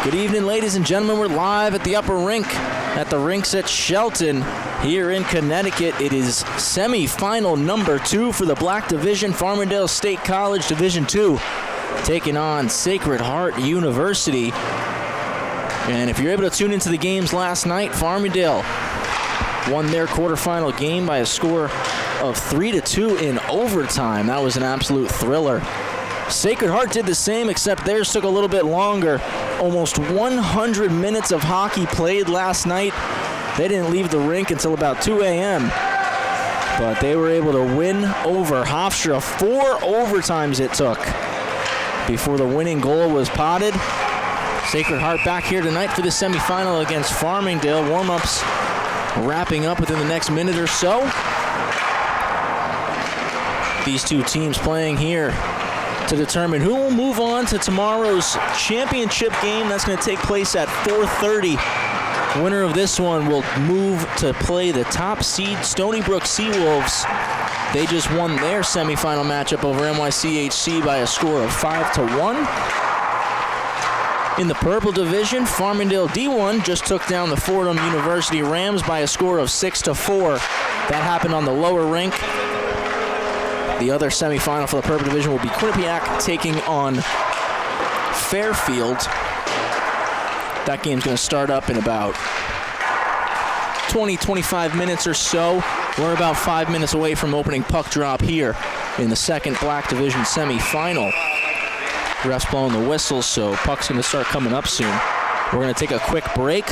Good evening, ladies and gentlemen. We're live at the upper rink at the rinks at Shelton here in Connecticut. It is semifinal number 2 for the Black Division. Farmingdale State College Division II taking on Sacred Heart University. And if you're able to tune into the games last night, Farmingdale won their quarterfinal game by a score of 3-2 in overtime. That was an absolute thriller. Sacred Heart did the same, except theirs took a little bit longer. Almost 100 minutes of hockey played last night. They didn't leave the rink until about 2 a.m., but they were able to win over Hofstra. 4 overtimes it took before the winning goal was potted. Sacred Heart back here tonight for the semifinal against Farmingdale. Warm-ups wrapping up within the next minute or so. These two teams playing here to determine who will move on to tomorrow's championship game. That's going to take place at 4:30. Winner of this one will move to play the top seed Stony Brook Seawolves. They just won their semifinal matchup over NYCHC by a score of 5-1. In the purple division, Farmingdale D1 just took down the Fordham University Rams by a score of 6-4. That happened on the lower rink. The other semifinal for the purple division will be Quinnipiac taking on Fairfield. That game's going to start up in about 20-25 minutes or so. We're about 5 minutes away from opening puck drop here in the second Black Division semifinal. Refs blowing the whistles, so puck's going to start coming up soon. We're going to take a quick break,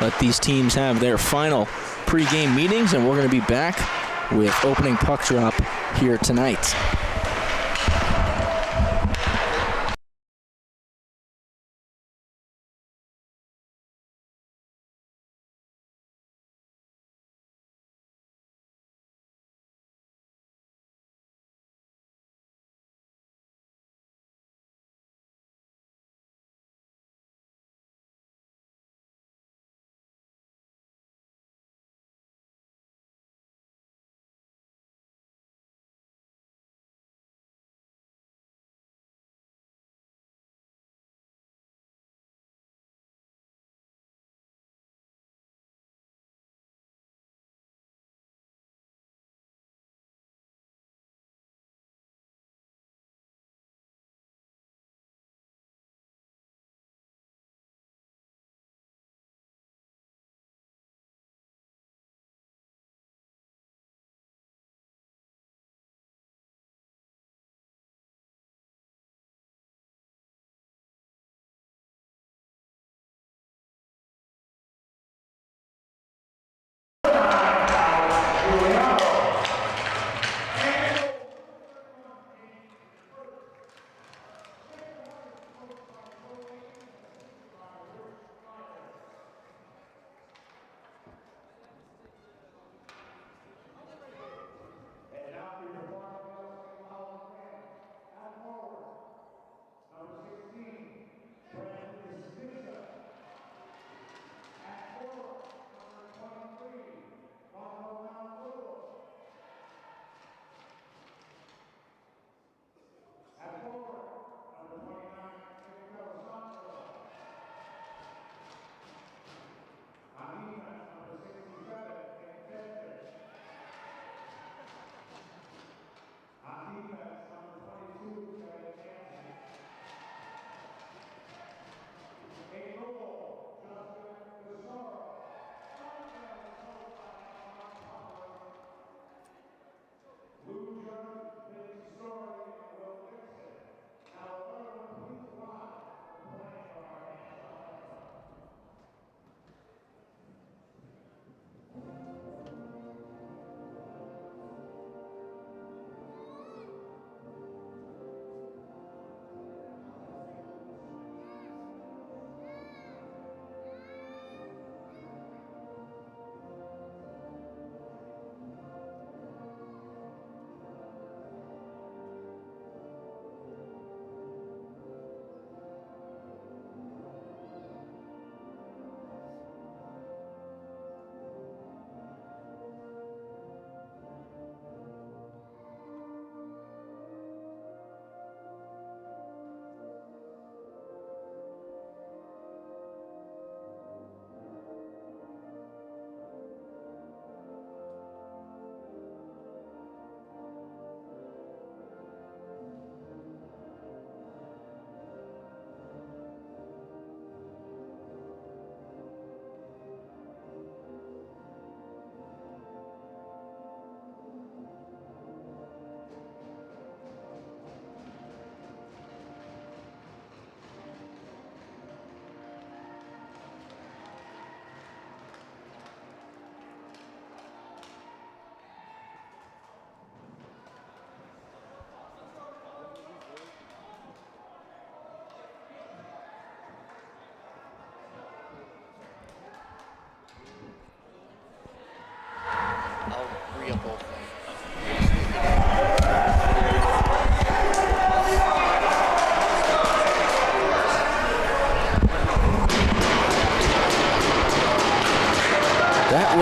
let these teams have their final pregame meetings, and we're going to be back with opening puck drop here tonight.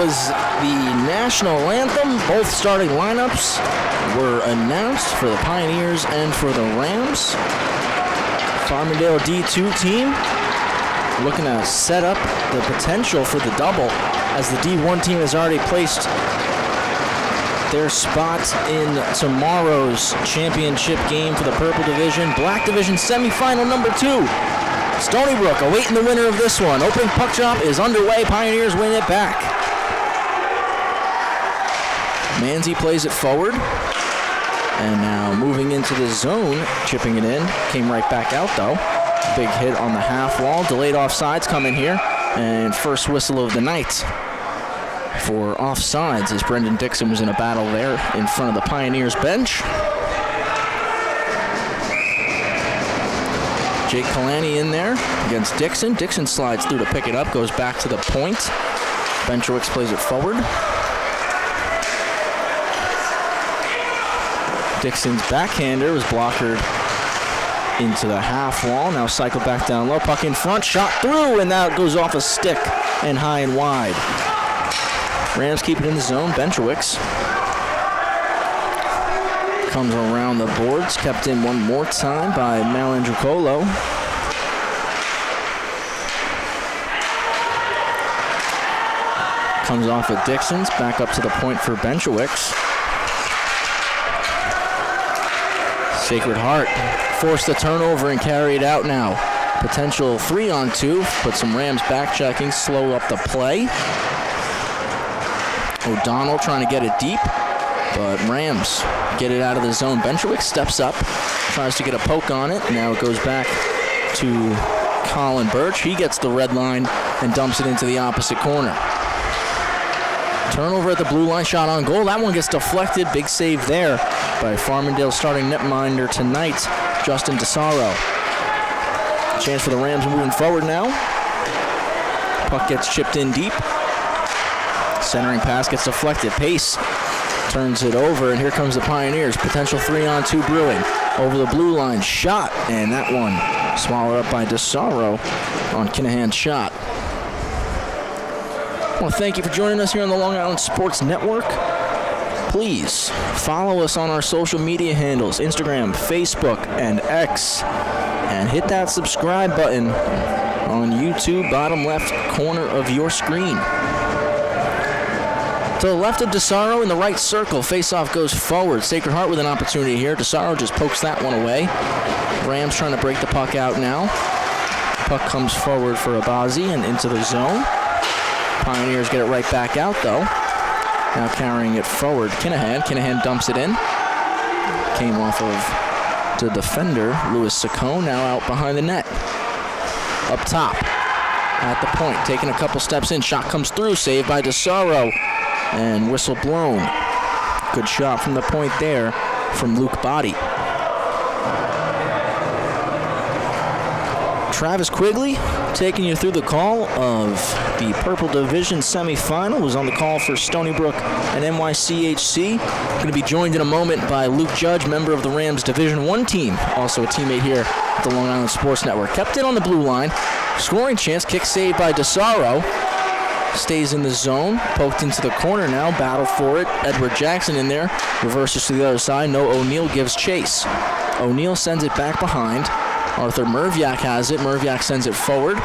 was the national anthem. Both starting lineups were announced for the Pioneers and for the Rams. Farmingdale D2 team looking to set up the potential for the double, as the D1 team has already placed their spot in tomorrow's championship game for the Purple Division. Black Division semifinal number 2. Stony Brook awaiting the winner of this one. Opening puck drop is underway. Pioneers win it back. Manzi plays it forward. And now moving into the zone, chipping it in. Came right back out though. Big hit on the half wall. Delayed offsides coming here. And first whistle of the night for offsides, as Brendan Dixon was in a battle there in front of the Pioneers bench. Jake Kalani in there against Dixon. Dixon slides through to pick it up, goes back to the point. Benchowicz plays it forward. Dixon's backhander was blockered into the half wall. Now cycle back down low. Puck in front, shot through, and that goes off a stick and high and wide. Rams keep it in the zone. Benchowicz comes around the boards, kept in one more time by Malandricolo. Comes off of Dixon's, back up to the point for Benchowicz. Sacred Heart forced the turnover and carry it out now. Potential 3-on-2, but some Rams back checking, slow up the play. O'Donnell trying to get it deep, but Rams get it out of the zone. Benchowicz steps up, tries to get a poke on it. Now it goes back to Colin Birch. He gets the red line and dumps it into the opposite corner. Turnover at the blue line, shot on goal. That one gets deflected. Big save there by Farmingdale starting netminder tonight, Justin DeSaro. Chance for the Rams moving forward now. Puck gets chipped in deep. Centering pass gets deflected. Pace turns it over, and here comes the Pioneers. Potential 3-on-2 brewing. Over the blue line, shot, and that one swallowed up by DeSaro on Kinahan's shot. I want to thank you for joining us here on the Long Island Sports Network. Please follow us on our social media handles, Instagram, Facebook, and X. And hit that subscribe button on YouTube, bottom left corner of your screen. To the left of DeSaro in the right circle, faceoff goes forward. Sacred Heart with an opportunity here. DeSaro just pokes that one away. Rams trying to break the puck out now. Puck comes forward for Abazi and into the zone. Pioneers get it right back out though. Now carrying it forward, Kinahan. Kinahan dumps it in. Came off of the defender, Louis Saccone, now out behind the net. Up top, at the point, taking a couple steps in. Shot comes through, saved by DeSaro. And whistle blown. Good shot from the point there from Luke Body. Travis Quigley taking you through the call of the Purple Division semifinal. Was on the call for Stony Brook and NYCHC. Going to be joined in a moment by Luke Judge, member of the Rams Division I team, also a teammate here at the Long Island Sports Network. Kept it on the blue line. Scoring chance, kick saved by DeSaro. Stays in the zone, poked into the corner now, battle for it. Edward Jackson in there, reverses to the other side. No O'Neill gives chase. O'Neill sends it back behind. Arthur Merviak has it. Merviak sends it forward.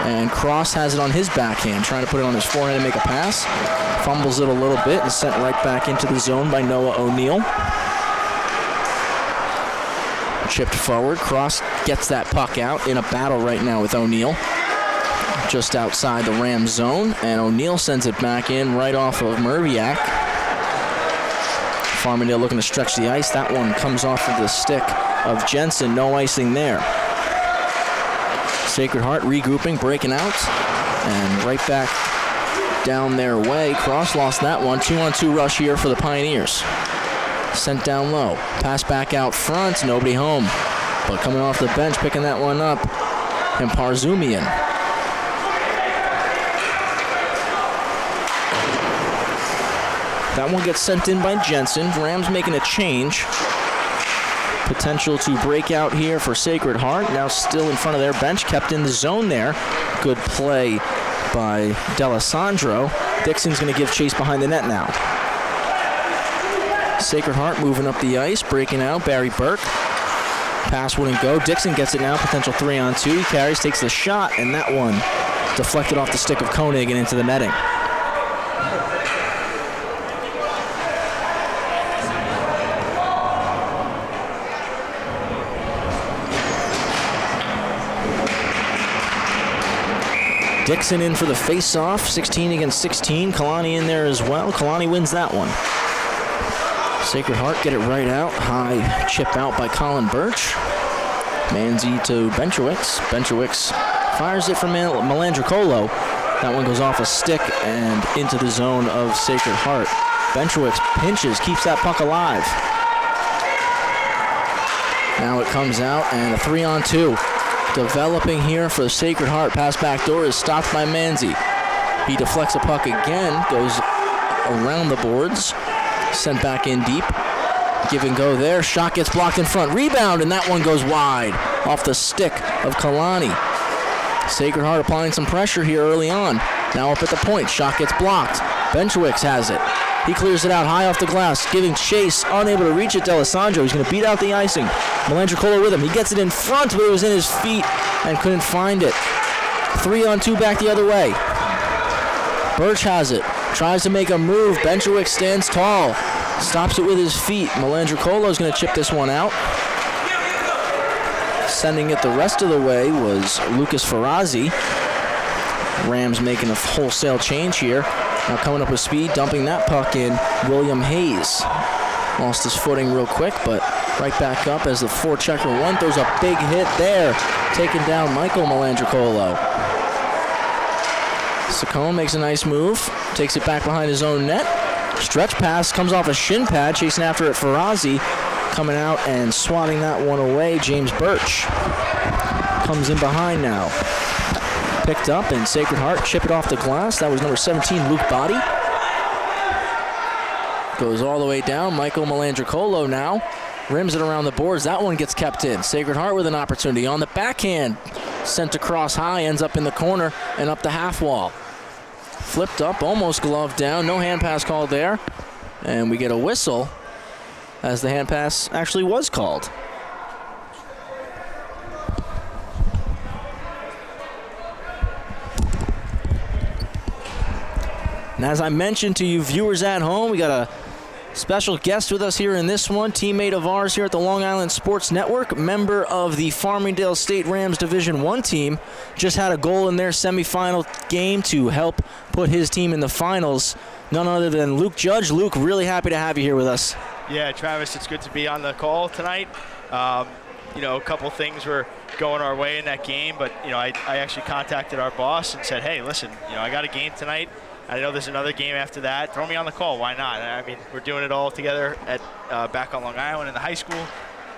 And Cross has it on his backhand, trying to put it on his forehand and make a pass. Fumbles it a little bit and sent right back into the zone by Noah O'Neill. Chipped forward. Cross gets that puck out in a battle right now with O'Neill. Just outside the Rams zone, and O'Neill sends it back in right off of Merviak. Farmingdale looking to stretch the ice. That one comes off of the stick of Jensen. No icing there. Sacred Heart regrouping, breaking out, and right back down their way. Cross lost that one. 2-on-2 rush here for the Pioneers. Sent down low. Pass back out front. Nobody home. But coming off the bench, picking that one up, and Parzumian. That one gets sent in by Jensen. Rams making a change. Potential to break out here for Sacred Heart. Now still in front of their bench. Kept in the zone there. Good play by D'Alessandro. Dixon's going to give chase behind the net now. Sacred Heart moving up the ice, breaking out. Barry Burke. Pass wouldn't go. Dixon gets it now. Potential 3-on-2. He carries, takes the shot, and that one deflected off the stick of Koenig and into the netting. Dixon in for the face-off, 16 against 16. Kalani in there as well. Kalani wins that one. Sacred Heart get it right out. High chip out by Colin Birch. Manzi to Benchowicz. Benchowicz fires it from Melandricolo. That one goes off a stick and into the zone of Sacred Heart. Benchowicz pinches, keeps that puck alive. Now it comes out and a 3-on-2. Developing here for the Sacred Heart. Pass back door is stopped by Manzi. He deflects a puck again, goes around the boards, sent back in deep. Give and go there. Shot gets blocked in front. Rebound, and that one goes wide off the stick of Kalani. Sacred Heart applying some pressure here early on. Now up at the point. Shot gets blocked. Benchowicz has it. He clears it out high off the glass, giving chase, unable to reach it. D'Alessandro, he's going to beat out the icing. Melandricolo with him. He gets it in front, but it was in his feet and couldn't find it. 3-on-2 back the other way. Birch has it. Tries to make a move. Benchowicz stands tall. Stops it with his feet. Melandricolo is going to chip this one out. Sending it the rest of the way was Lucas Ferrazzi. Rams making a wholesale change here. Now coming up with speed, dumping that puck in, William Hayes. Lost his footing real quick, but right back up as the forechecker one throws a big hit there, taking down Michael Melandricolo. Saccone makes a nice move, takes it back behind his own net. Stretch pass comes off a shin pad, chasing after it Ferrazzi. Coming out and swatting that one away, James Birch. Comes in behind now. Picked up, and Sacred Heart chip it off the glass. That was number 17, Luke Body. Goes all the way down. Michael Melandricolo now rims it around the boards. That one gets kept in. Sacred Heart with an opportunity on the backhand. Sent across high, ends up in the corner and up the half wall. Flipped up, almost gloved down. No hand pass called there. And we get a whistle as the hand pass actually was called. And as I mentioned to you viewers at home, we got a special guest with us here in this one, teammate of ours here at the Long Island Sports Network, member of the Farmingdale State Rams Division I team. Just had a goal in their semifinal game to help put his team in the finals. None other than Luke Judge. Luke, really happy to have you here with us. Yeah, Travis, it's good to be on the call tonight. You know, a couple things were going our way in that game, but, you know, I actually contacted our boss and said, hey, listen, you know, I got a game tonight. I know there's another game after that. Throw me on the call. Why not? I mean, we're doing it all together at back on Long Island in the high school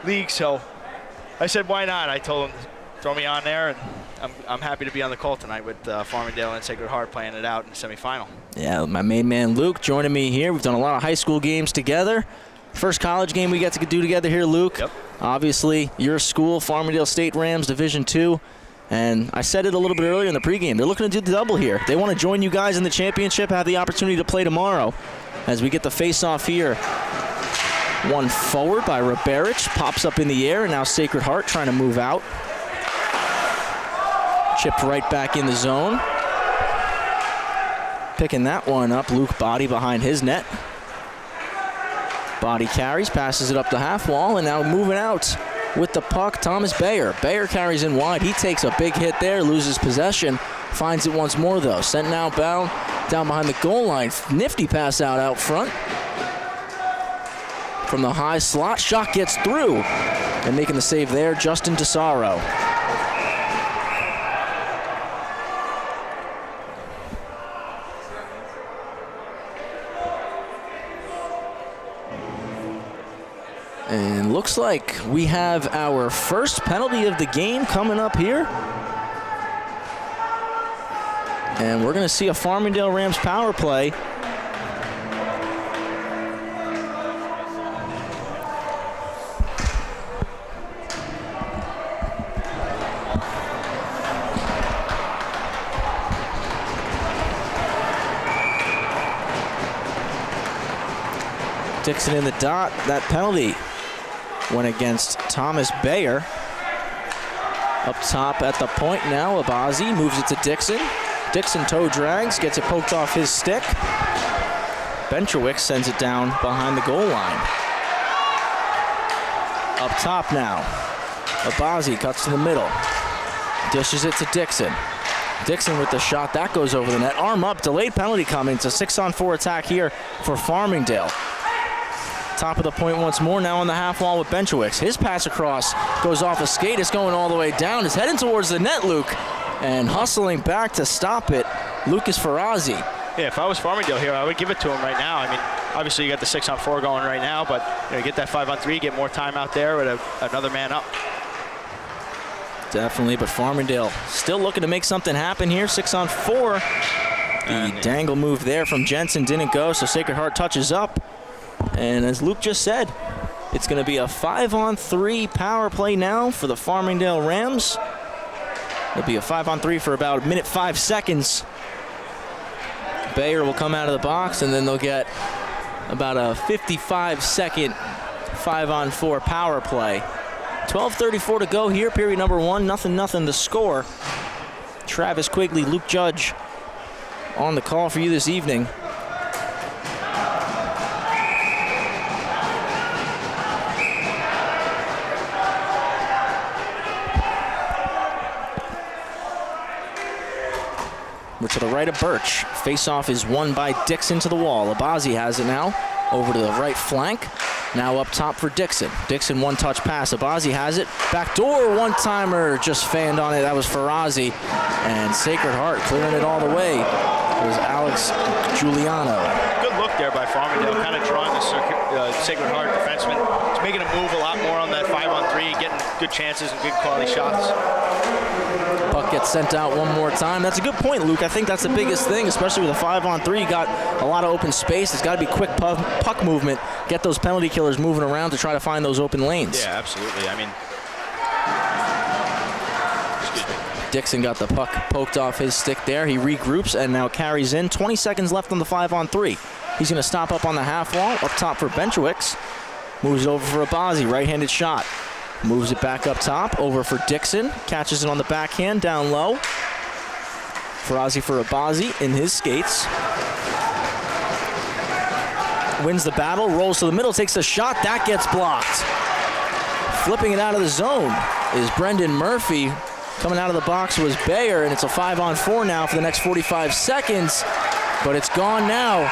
league. So I said, why not? I told him, throw me on there, and I'm happy to be on the call tonight with Farmingdale and Sacred Heart playing it out in the semifinal. Yeah, my main man Luke joining me here. We've done a lot of high school games together. First college game we get to do together here, Luke. Yep. Obviously, your school, Farmingdale State Rams Division II. And I said it a little bit earlier in the pregame. They're looking to do the double here. They want to join you guys in the championship, have the opportunity to play tomorrow. As we get the face-off here. One forward by Roberich, pops up in the air, and now Sacred Heart trying to move out. Chipped right back in the zone. Picking that one up, Luke Body behind his net. Body carries, passes it up the half wall, and now moving out with the puck, Thomas Bayer. Bayer carries in wide. He takes a big hit there, loses possession. Finds it once more, though. Sent now down behind the goal line. Nifty pass out front. From the high slot, shot gets through. And making the save there, Justin DeSaro. And looks like we have our first penalty of the game coming up here. And we're going to see a Farmingdale Rams power play. Dixon in the dot. That penalty went against Thomas Bayer. Up top at the point now, Abazi moves it to Dixon. Dixon toe drags, gets it poked off his stick. Benchowicz sends it down behind the goal line. Up top now, Abazi cuts to the middle. Dishes it to Dixon. Dixon with the shot, that goes over the net. Arm up, delayed penalty coming. It's a 6-on-4 attack here for Farmingdale. Top of the point once more, now on the half wall with Benchowicz. His pass across goes off a skate. It's going all the way down. It's heading towards the net, Luke. And hustling back to stop it, Lucas Ferrazzi. Yeah, if I was Farmingdale here, I would give it to him right now. I mean, obviously you got the 6-on-4 going right now, but you get that 5-on-3, get more time out there with another man up. Definitely, but Farmingdale still looking to make something happen here. 6-on-4. The dangle move there from Jensen didn't go, so Sacred Heart touches up. And as Luke just said, it's going to be a 5-on-3 power play now for the Farmingdale Rams. It'll be a 5-on-3 for about 1:05 seconds. Bayer will come out of the box, and then they'll get about a 55-second 5-on-4 power play. 12:34 to go here, period number 1. 0-0 the score. Travis Quigley, Luke Judge on the call for you this evening. We're to the right of Birch. Face-off is won by Dixon to the wall. Abazi has it now. Over to the right flank. Now up top for Dixon. Dixon one-touch pass. Abazi has it. Backdoor one-timer just fanned on it. That was Ferrazzi. And Sacred Heart clearing it all the way. It was Alex Giuliano. Good look there by Farmingdale, kind of drawing the Sacred Heart defenseman. He's making a move a lot more on that 5-on-3, getting good chances and good quality shots. Puck gets sent out one more time. That's a good point, Luke. I think that's the biggest thing, especially with a 5-on-3. You got a lot of open space. It's got to be quick puck movement. Get those penalty killers moving around to try to find those open lanes. Yeah, absolutely. I mean, Dixon got the puck poked off his stick there. He regroups and now carries in. 20 seconds left on the 5-on-3. He's going to stop up on the half wall. Up top for Benchowicz. Moves it over for Abazi. Right-handed shot. Moves it back up top. Over for Dixon. Catches it on the backhand down low. Ferrazzi for Abazi in his skates. Wins the battle. Rolls to the middle. Takes a shot. That gets blocked. Flipping it out of the zone is Brendan Murphy. Coming out of the box was Bayer, and it's a 5-on-4 now for the next 45 seconds. But it's gone now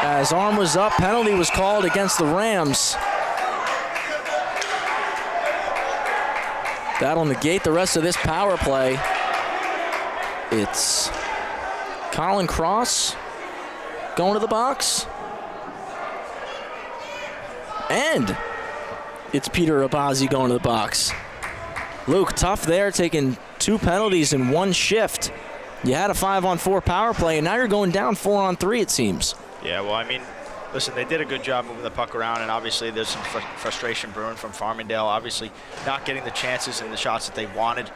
as arm was up. Penalty was called against the Rams. That'll negate the rest of this power play. It's Colin Cross going to the box. And it's Peter Abazi going to the box. Luke, tough there, taking 2 penalties in one shift. You had a 5-on-4 power play, and now you're going down 4-on-3, it seems. Yeah, well, I mean, listen, they did a good job moving the puck around, and obviously there's some frustration brewing from Farmingdale. Obviously not getting the chances and the shots that they wanted,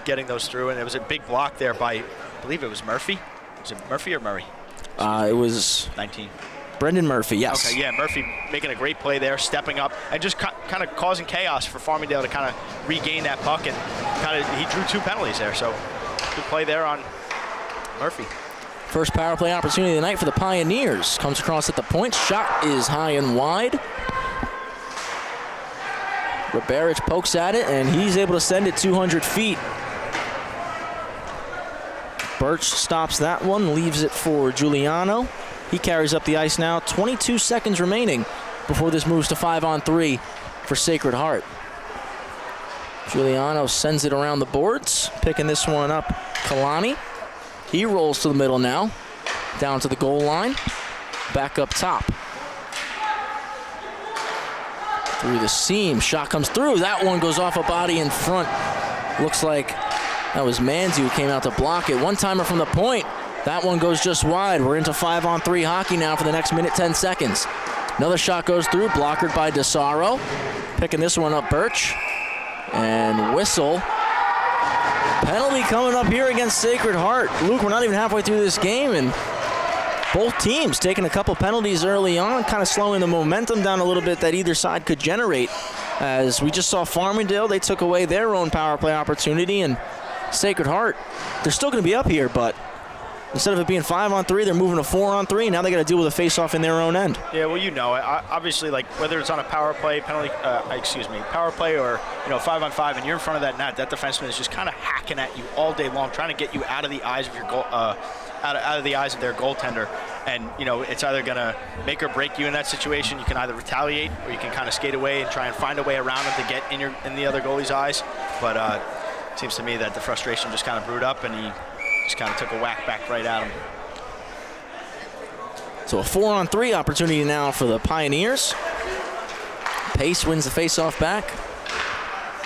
getting those through. And there was a big block there by, I believe it was Murphy. Was it Murphy or Murray? It was 19. Brendan Murphy, yes. Okay, yeah, Murphy making a great play there, stepping up, and just kind of causing chaos for Farmingdale to kind of regain that puck, and he drew 2 penalties there, so good play there on Murphy. First power play opportunity of the night for the Pioneers. Comes across at the point, shot is high and wide. Roberich pokes at it, and he's able to send it 200 feet. Birch stops that one, leaves it for Giuliano. He carries up the ice now. 22 seconds remaining before this moves to 5-on-3 for Sacred Heart. Giuliano sends it around the boards, picking this one up, Kalani. He rolls to the middle now, down to the goal line, back up top. Through the seam, shot comes through. That one goes off a body in front. Looks like that was Manzi who came out to block it. One-timer from the point. That one goes just wide. We're into 5-on-3 hockey now for the next minute, 10 seconds. Another shot goes through, blockered by DeSaro. Picking this one up, Birch. And whistle. Penalty coming up here against Sacred Heart. Luke, we're not even halfway through this game, and Both teams taking a couple penalties early on, kind of slowing the momentum down a little bit that either side could generate. As we just saw Farmingdale, they took away their own power play opportunity, and Sacred Heart, they're still going to be up here, but instead of it being 5-on-3, they're moving to 4-on-3. Now they got to deal with a face-off in their own end. Yeah, well, obviously, like whether it's on a power play penalty, power play or 5-on-5, and you're in front of that net, that defenseman is just kind of hacking at you all day long, trying to get you out of the eyes of your goal, out of the eyes of their goaltender. And it's either going to make or break you in that situation. You can either retaliate or you can kind of skate away and try and find a way around him to get in the other goalie's eyes. But it seems to me that the frustration just kind of brewed up, and he just kind of took a whack back right at him. So a 4-on-3 opportunity now for the Pioneers. Pace wins the face-off back.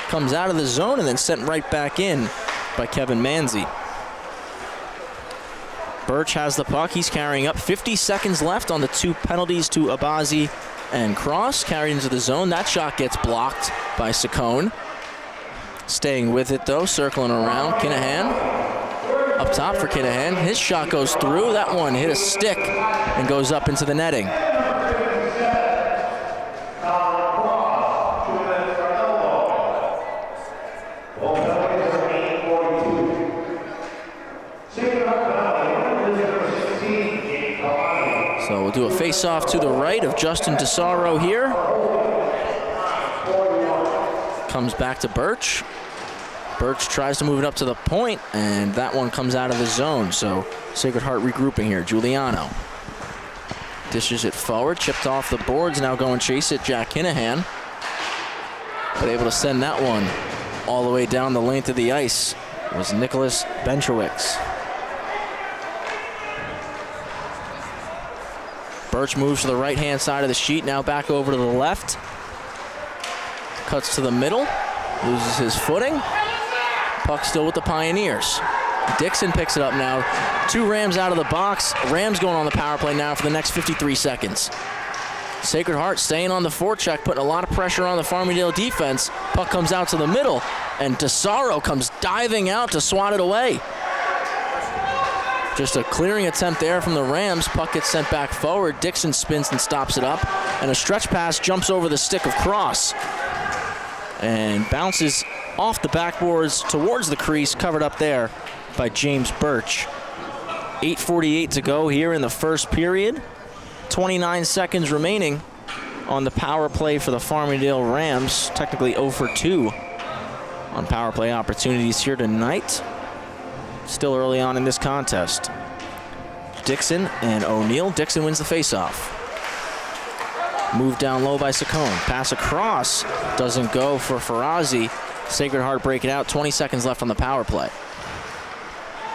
Comes out of the zone and then sent right back in by Kevin Manzi. Birch has the puck. He's carrying up. 50 seconds left on the 2 penalties to Abazi and Cross. Carried into the zone. That shot gets blocked by Saccone. Staying with it, though, circling around. Kinahan up top for Kinahan. His shot goes through. That one hit a stick and goes up into the netting. So we'll do a face-off to the right of Justin Tesaro here. Comes back to Birch. Birch tries to move it up to the point, and that one comes out of the zone. So Sacred Heart regrouping here. Giuliano dishes it forward, chipped off the boards, now go and chase it. Jack Kinahan, but able to send that one all the way down the length of the ice was Nicholas Benchowicz. Birch moves to the right-hand side of the sheet, now back over to the left. Cuts to the middle, loses his footing. Puck still with the Pioneers. Dixon picks it up now. 2 Rams out of the box. Rams going on the power play now for the next 53 seconds. Sacred Heart staying on the forecheck, putting a lot of pressure on the Farmingdale defense. Puck comes out to the middle, and Tesaro comes diving out to swat it away. Just a clearing attempt there from the Rams. Puck gets sent back forward. Dixon spins and stops it up. And a stretch pass jumps over the stick of Cross and bounces off the backboards towards the crease, covered up there by James Birch. 8:48 to go here in the first period. 29 seconds remaining on the power play for the Farmingdale Rams. Technically 0 for 2 on power play opportunities here tonight. Still early on in this contest. Dixon and O'Neill. Dixon wins the faceoff. Moved down low by Saccone. Pass across. Doesn't go for Farazi. Sacred Heart break it out. 20 seconds left on the power play.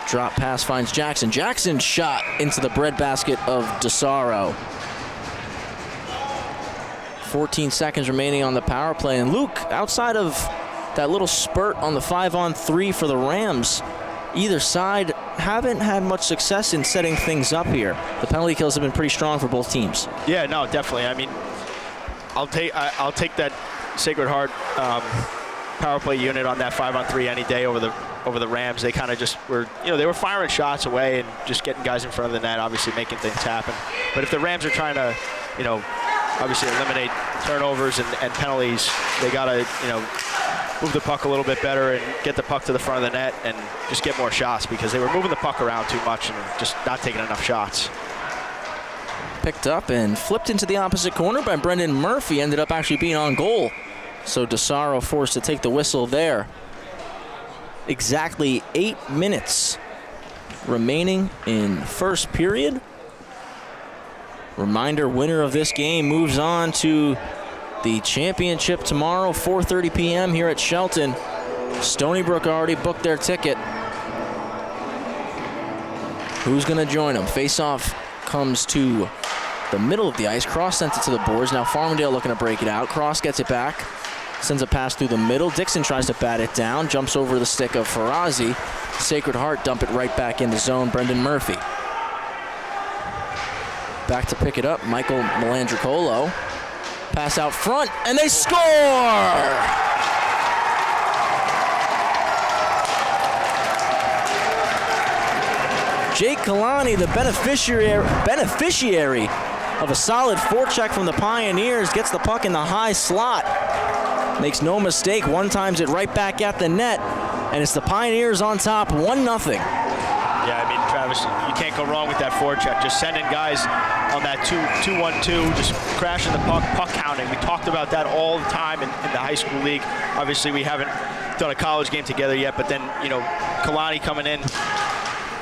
Drop pass finds Jackson. Jackson shot into the breadbasket of Tesaro. 14 seconds remaining on the power play. And Luke, outside of that little spurt on the 5-on-3 for the Rams, either side haven't had much success in setting things up here. The penalty kills have been pretty strong for both teams. Yeah, no, definitely. I mean, I'll take that Sacred Heart power play unit on that 5-on-3 any day over the Rams. They kind of just were, they were firing shots away and just getting guys in front of the net, obviously making things happen. But if the Rams are trying to, obviously eliminate turnovers and penalties, they got to, move the puck a little bit better and get the puck to the front of the net and just get more shots, because they were moving the puck around too much and just not taking enough shots. Picked up and flipped into the opposite corner by Brendan Murphy. Ended up actually being on goal. So Tesaro forced to take the whistle there. Exactly 8 minutes remaining in first period. Reminder, winner of this game moves on to the championship tomorrow, 4:30 p.m. here at Shelton. Stony Brook already booked their ticket. Who's going to join them? Face-off comes to the middle of the ice. Cross sent it to the boards. Now Farmingdale looking to break it out. Cross gets it back. Sends a pass through the middle. Dixon tries to bat it down. Jumps over the stick of Farazi. Sacred Heart dump it right back in the zone. Brendan Murphy. Back to pick it up. Michael Melandricolo. Pass out front, and they score! Jake Kalani, the beneficiary of a solid forecheck from the Pioneers, gets the puck in the high slot. Makes no mistake, one-times it right back at the net, and it's the Pioneers on top, 1-0. Yeah, I mean, Travis, you can't go wrong with that forecheck. Just sending guys on that 2-1-2, just crashing the puck counting. We talked about that all the time in the high school league. Obviously, we haven't done a college game together yet, but then, you know, Kalani coming in,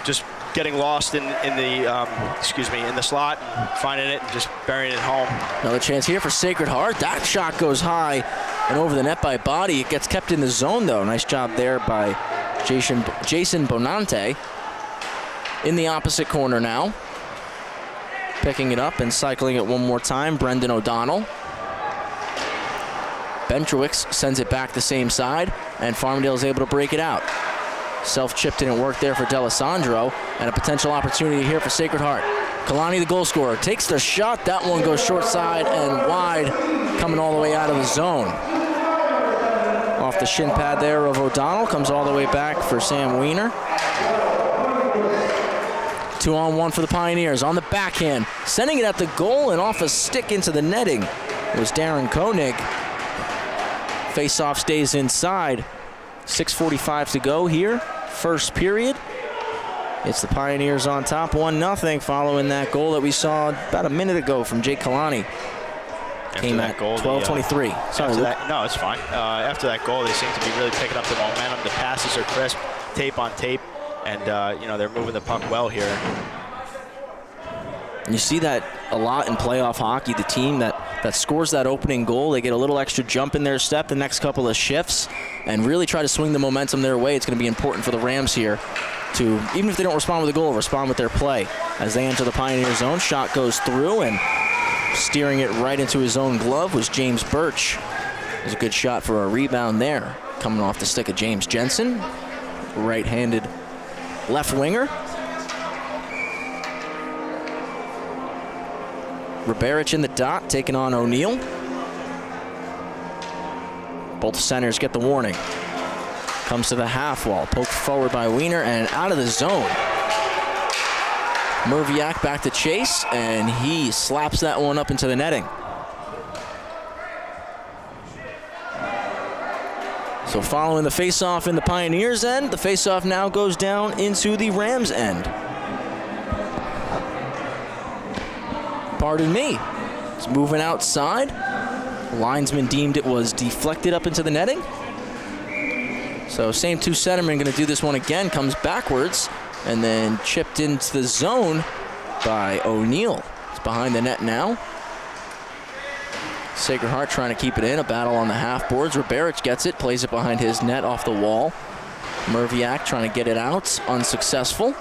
just getting lost in the slot, finding it and just burying it home. Another chance here for Sacred Heart. That shot goes high and over the net by Body. It gets kept in the zone, though. Nice job there by Jason Bonante. In the opposite corner now. Picking it up and cycling it one more time, Brendan O'Donnell. Bentrowicz sends it back the same side, and Farmingdale is able to break it out. Self-chip didn't work there for D'Alessandro, and a potential opportunity here for Sacred Heart. Kalani, the goal scorer, takes the shot. That one goes short side and wide, coming all the way out of the zone. Off the shin pad there of O'Donnell, comes all the way back for Sam Weiner. 2-on-1 for the Pioneers on the backhand, sending it at the goal and off a stick into the netting. It was Darren Koenig. Face-off stays inside. 6:45 to go here, first period. It's the Pioneers on top, 1-0, following that goal that we saw about a minute ago from Jake Kalani. Came at 12:23. Sorry, Luke. No, it's fine. After that goal, they seem to be really picking up the momentum. The passes are crisp, tape on tape, and they're moving the puck well here. You see that a lot in playoff hockey. The team that scores that opening goal, they get a little extra jump in their step the next couple of shifts and really try to swing the momentum their way. It's going to be important for the Rams here to, even if they don't respond with a goal, respond with their play. As they enter the Pioneer zone, shot goes through, and steering it right into his own glove was James Birch. It was a good shot for a rebound there, coming off the stick of James Jensen, right-handed left winger. Riberich in the dot, taking on O'Neill. Both centers get the warning. Comes to the half wall, poked forward by Weiner and out of the zone. Merviak back to chase, and he slaps that one up into the netting. So following the face-off in the Pioneers' end, the face-off now goes down into the Rams' end. Pardon me. It's moving outside. Linesman deemed it was deflected up into the netting. So same two centermen going to do this one again. Comes backwards and then chipped into the zone by O'Neill. It's behind the net now. Sacred Heart trying to keep it in. A battle on the half boards. Riberich gets it, plays it behind his net off the wall. Merviak trying to get it out, unsuccessful.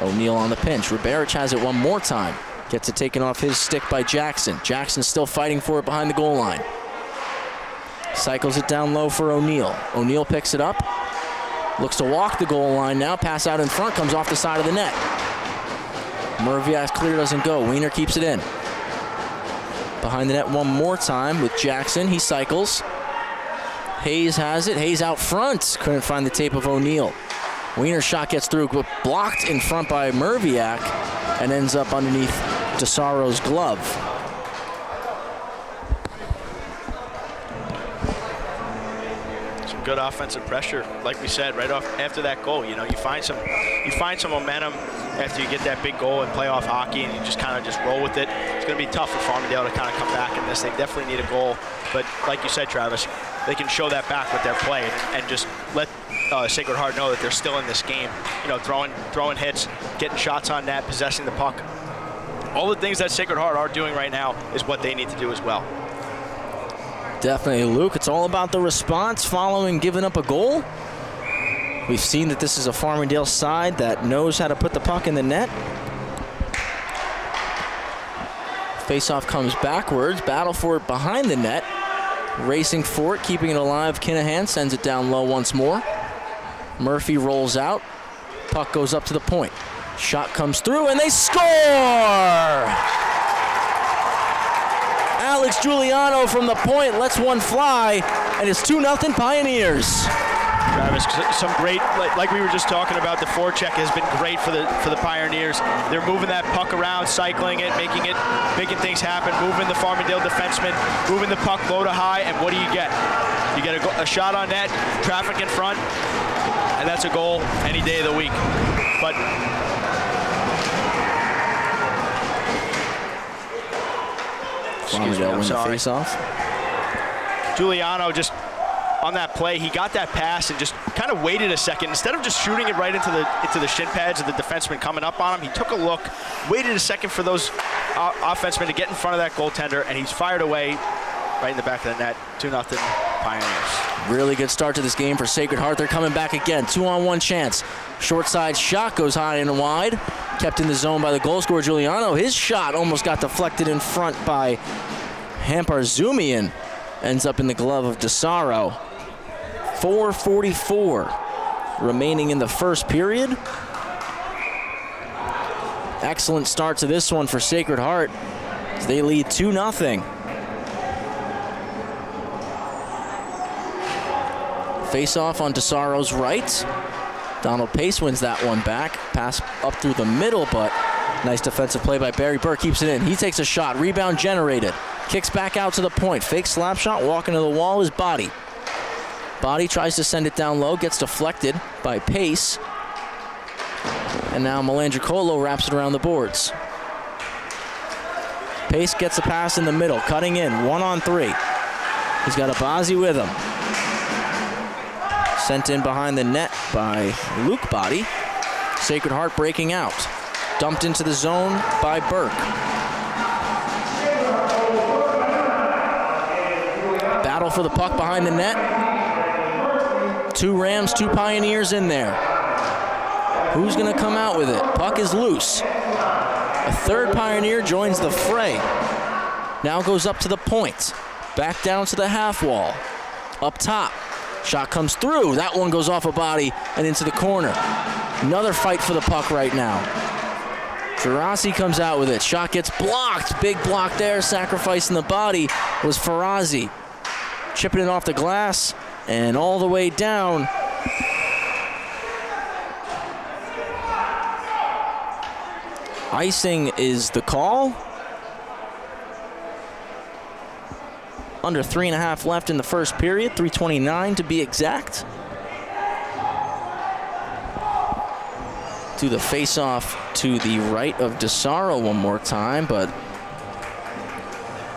O'Neill on the pinch. Riberich has it one more time. Gets it taken off his stick by Jackson. Jackson still fighting for it behind the goal line. Cycles it down low for O'Neill. O'Neill picks it up. Looks to walk the goal line now. Pass out in front, comes off the side of the net. Merviak's clear doesn't go. Weiner keeps it in. Behind the net one more time with Jackson. He cycles. Hayes has it. Hayes out front. Couldn't find the tape of O'Neill. Weiner's shot gets through, but blocked in front by Merviak and ends up underneath DeSaro's glove. Some good offensive pressure, like we said, right off after that goal. You know, you find some momentum after you get that big goal in playoff hockey, and you just kind of just roll with it. It's going to be tough for Farmingdale to kind of come back in this. They definitely need a goal, but like you said, Travis, they can show that back with their play and just let Sacred Heart know that they're still in this game. You know, throwing hits, getting shots on net, possessing the puck. All the things that Sacred Heart are doing right now is what they need to do as well. Definitely, Luke. It's all about the response following giving up a goal. We've seen that this is a Farmingdale side that knows how to put the puck in the net. Faceoff comes backwards, battle for it behind the net. Racing for it, keeping it alive. Kinahan sends it down low once more. Murphy rolls out. Puck goes up to the point. Shot comes through, and they score! Alex Giuliano from the point lets one fly, and it's 2-0 Pioneers. Travis, some great, like we were just talking about, the forecheck has been great for the Pioneers. They're moving that puck around, cycling it, making things happen, moving the Farmingdale defenseman, moving the puck low to high, and what do you get? You get a shot on net, traffic in front, and that's a goal any day of the week. But Farmingdale win the face-off. Giuliano just on that play, he got that pass and just kind of waited a second. Instead of just shooting it right into the shin pads of the defenseman coming up on him, he took a look, waited a second for those offensemen to get in front of that goaltender, and he's fired away right in the back of the net. 2-0 Pioneers. Really good start to this game for Sacred Heart. They're coming back again. 2-on-1 chance. Short side shot goes high and wide. Kept in the zone by the goal scorer, Giuliano. His shot almost got deflected in front by Hamparzumian. Ends up in the glove of DeSaro. 4:44 remaining in the first period. Excellent start to this one for Sacred Heart as they lead 2-0. Face-off on DeSaro's right. Donald Pace wins that one back. Pass up through the middle, but nice defensive play by Barry Burke. Keeps it in. He takes a shot. Rebound generated. Kicks back out to the point. Fake slap shot. Walking to the wall is Body. Body tries to send it down low. Gets deflected by Pace. And now Melandricolo wraps it around the boards. Pace gets a pass in the middle. Cutting in. 1-on-3. He's got Abazi with him. Sent in behind the net by Luke Body. Sacred Heart breaking out. Dumped into the zone by Burke. Battle for the puck behind the net. 2 Rams, 2 Pioneers in there. Who's going to come out with it? Puck is loose. A third Pioneer joins the fray. Now goes up to the point. Back down to the half wall. Up top. Shot comes through. That one goes off a Body and into the corner. Another fight for the puck right now. Gerasi comes out with it. Shot gets blocked. Big block there. Sacrificing the Body was Farazi. Chipping it off the glass and all the way down. Icing is the call. Under 3.5 left in the first period, 3:29 to be exact. To the face-off to the right of DeSaro one more time, but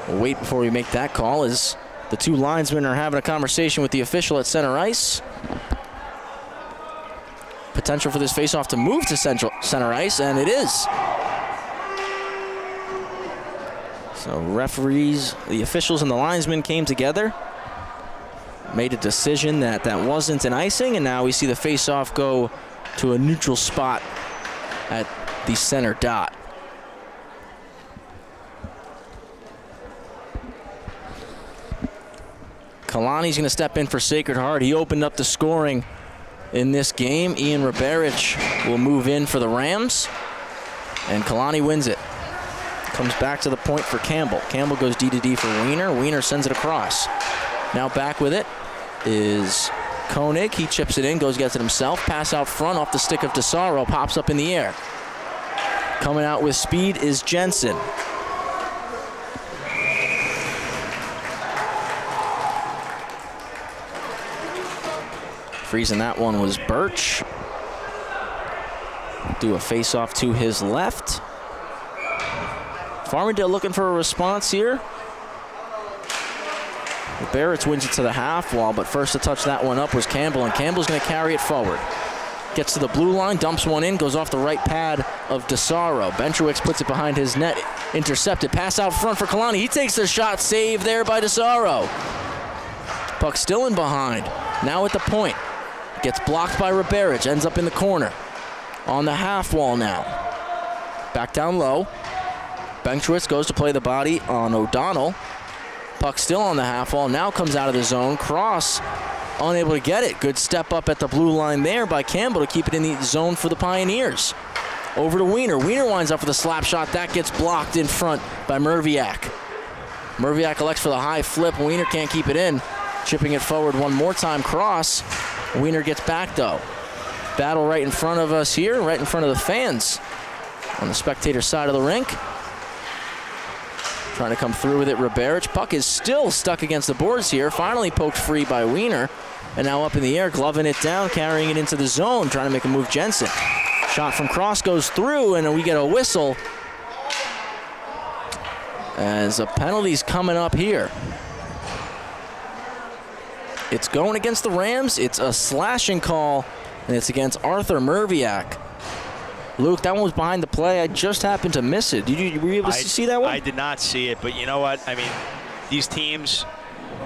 we'll wait before we make that call as the 2 linesmen are having a conversation with the official at center ice. Potential for this face-off to move to center ice, and it is. So referees, the officials and the linesmen came together, made a decision that wasn't an icing, and now we see the face-off go to a neutral spot at the center dot. Kalani's going to step in for Sacred Heart. He opened up the scoring in this game. Ian Roberich will move in for the Rams, and Kalani wins it. Comes back to the point for Campbell. Campbell goes D-to-D for Wiener. Wiener sends it across. Now back with it is Koenig. He chips it in, gets it himself. Pass out front off the stick of DeSaro. Pops up in the air. Coming out with speed is Jensen. Freezing that one was Birch. Do a face-off to his left. Farmingdale looking for a response here. Barrett wins it to the half wall, but first to touch that one up was Campbell, and Campbell's going to carry it forward. Gets to the blue line, dumps one in, goes off the right pad of DeSaro. Benchowicz puts it behind his net, intercepted. Pass out front for Kalani. He takes the shot, saved there by DeSaro. Puck still in behind. Now at the point. Gets blocked by Roberich, ends up in the corner. On the half wall now. Back down low. Benchowicz goes to play the body on O'Donnell. Puck still on the half wall, now comes out of the zone. Cross, unable to get it. Good step up at the blue line there by Campbell to keep it in the zone for the Pioneers. Over to Wiener. Wiener winds up with a slap shot. That gets blocked in front by Merviak. Merviak elects for the high flip. Wiener can't keep it in. Chipping it forward one more time. Cross Wiener gets back, though. Battle right in front of us here, right in front of the fans on the spectator side of the rink. Trying to come through with it, Riberic. Puck is still stuck against the boards here. Finally poked free by Wiener. And now up in the air, gloving it down, carrying it into the zone, trying to make a move, Jensen. Shot from cross goes through, and we get a whistle as a penalty's coming up here. It's going against the Rams. It's a slashing call, and it's against Arthur Merviak. Luke, that one was behind the play. I just happened to miss it. Were you able to see that one? I did not see it, but you know what? I mean, these teams,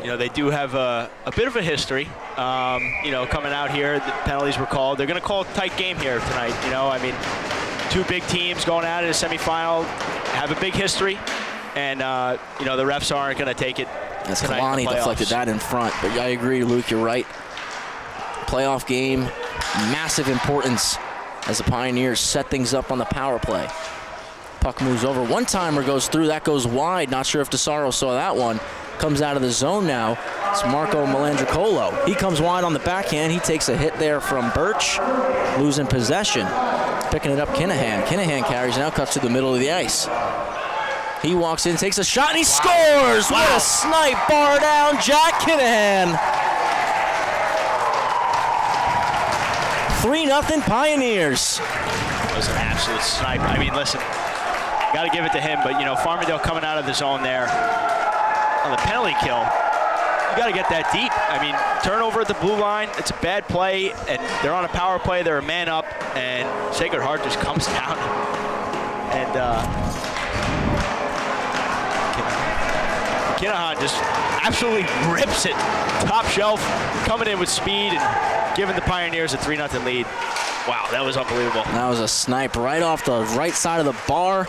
they do have a bit of a history. Coming out here, the penalties were called. They're going to call a tight game here tonight. I mean, two big teams going at it in a semifinal, have a big history, and the refs aren't going to take it. As Kalani deflected that in front, but I agree, Luke. You're right. Playoff game, massive importance as the Pioneers set things up on the power play. Puck moves over. One-timer goes through. That goes wide. Not sure if DeSaro saw that one. Comes out of the zone now. It's Marco Melandricolo. He comes wide on the backhand. He takes a hit there from Birch, losing possession. Picking it up, Kinahan. Kinahan carries, now cuts to the middle of the ice. He walks in, takes a shot, and he scores! Wow. What a snipe, bar down, Jack Kinahan. 3-0 Pioneers. That was an absolute snipe. I mean, listen, got to give it to him, but, Farmingdale coming out of the zone there on the penalty kill. You got to get that deep. I mean, turnover at the blue line, it's a bad play, and they're on a power play, they're a man up, and Sacred Heart just comes down. And Kinahan just absolutely rips it. Top shelf, coming in with speed and giving the Pioneers a 3-0 lead. Wow, that was unbelievable. That was a snipe right off the right side of the bar,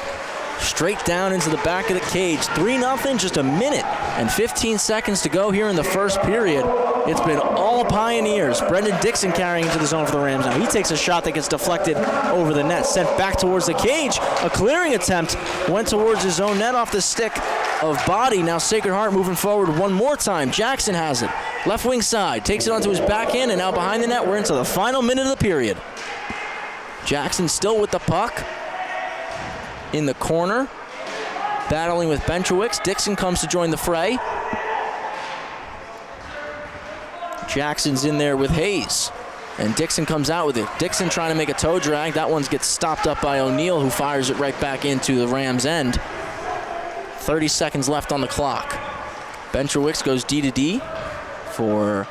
straight down into the back of the cage. 3-0, just a minute and 15 seconds to go here in the first period. It's been all Pioneers. Brendan Dixon carrying into the zone for the Rams now. He takes a shot that gets deflected over the net, sent back towards the cage. A clearing attempt went towards his own net off the stick of Body. Now Sacred Heart moving forward one more time. Jackson has it. Left wing side. Takes it onto his backhand, and now behind the net, we're into the final minute of the period. Jackson still with the puck in the corner, battling with Benchowicz. Dixon comes to join the fray. Jackson's in there with Hayes, and Dixon comes out with it. Dixon trying to make a toe drag. That one gets stopped up by O'Neill, who fires it right back into the Rams' end. 30 seconds left on the clock. Benchowicz goes D to D for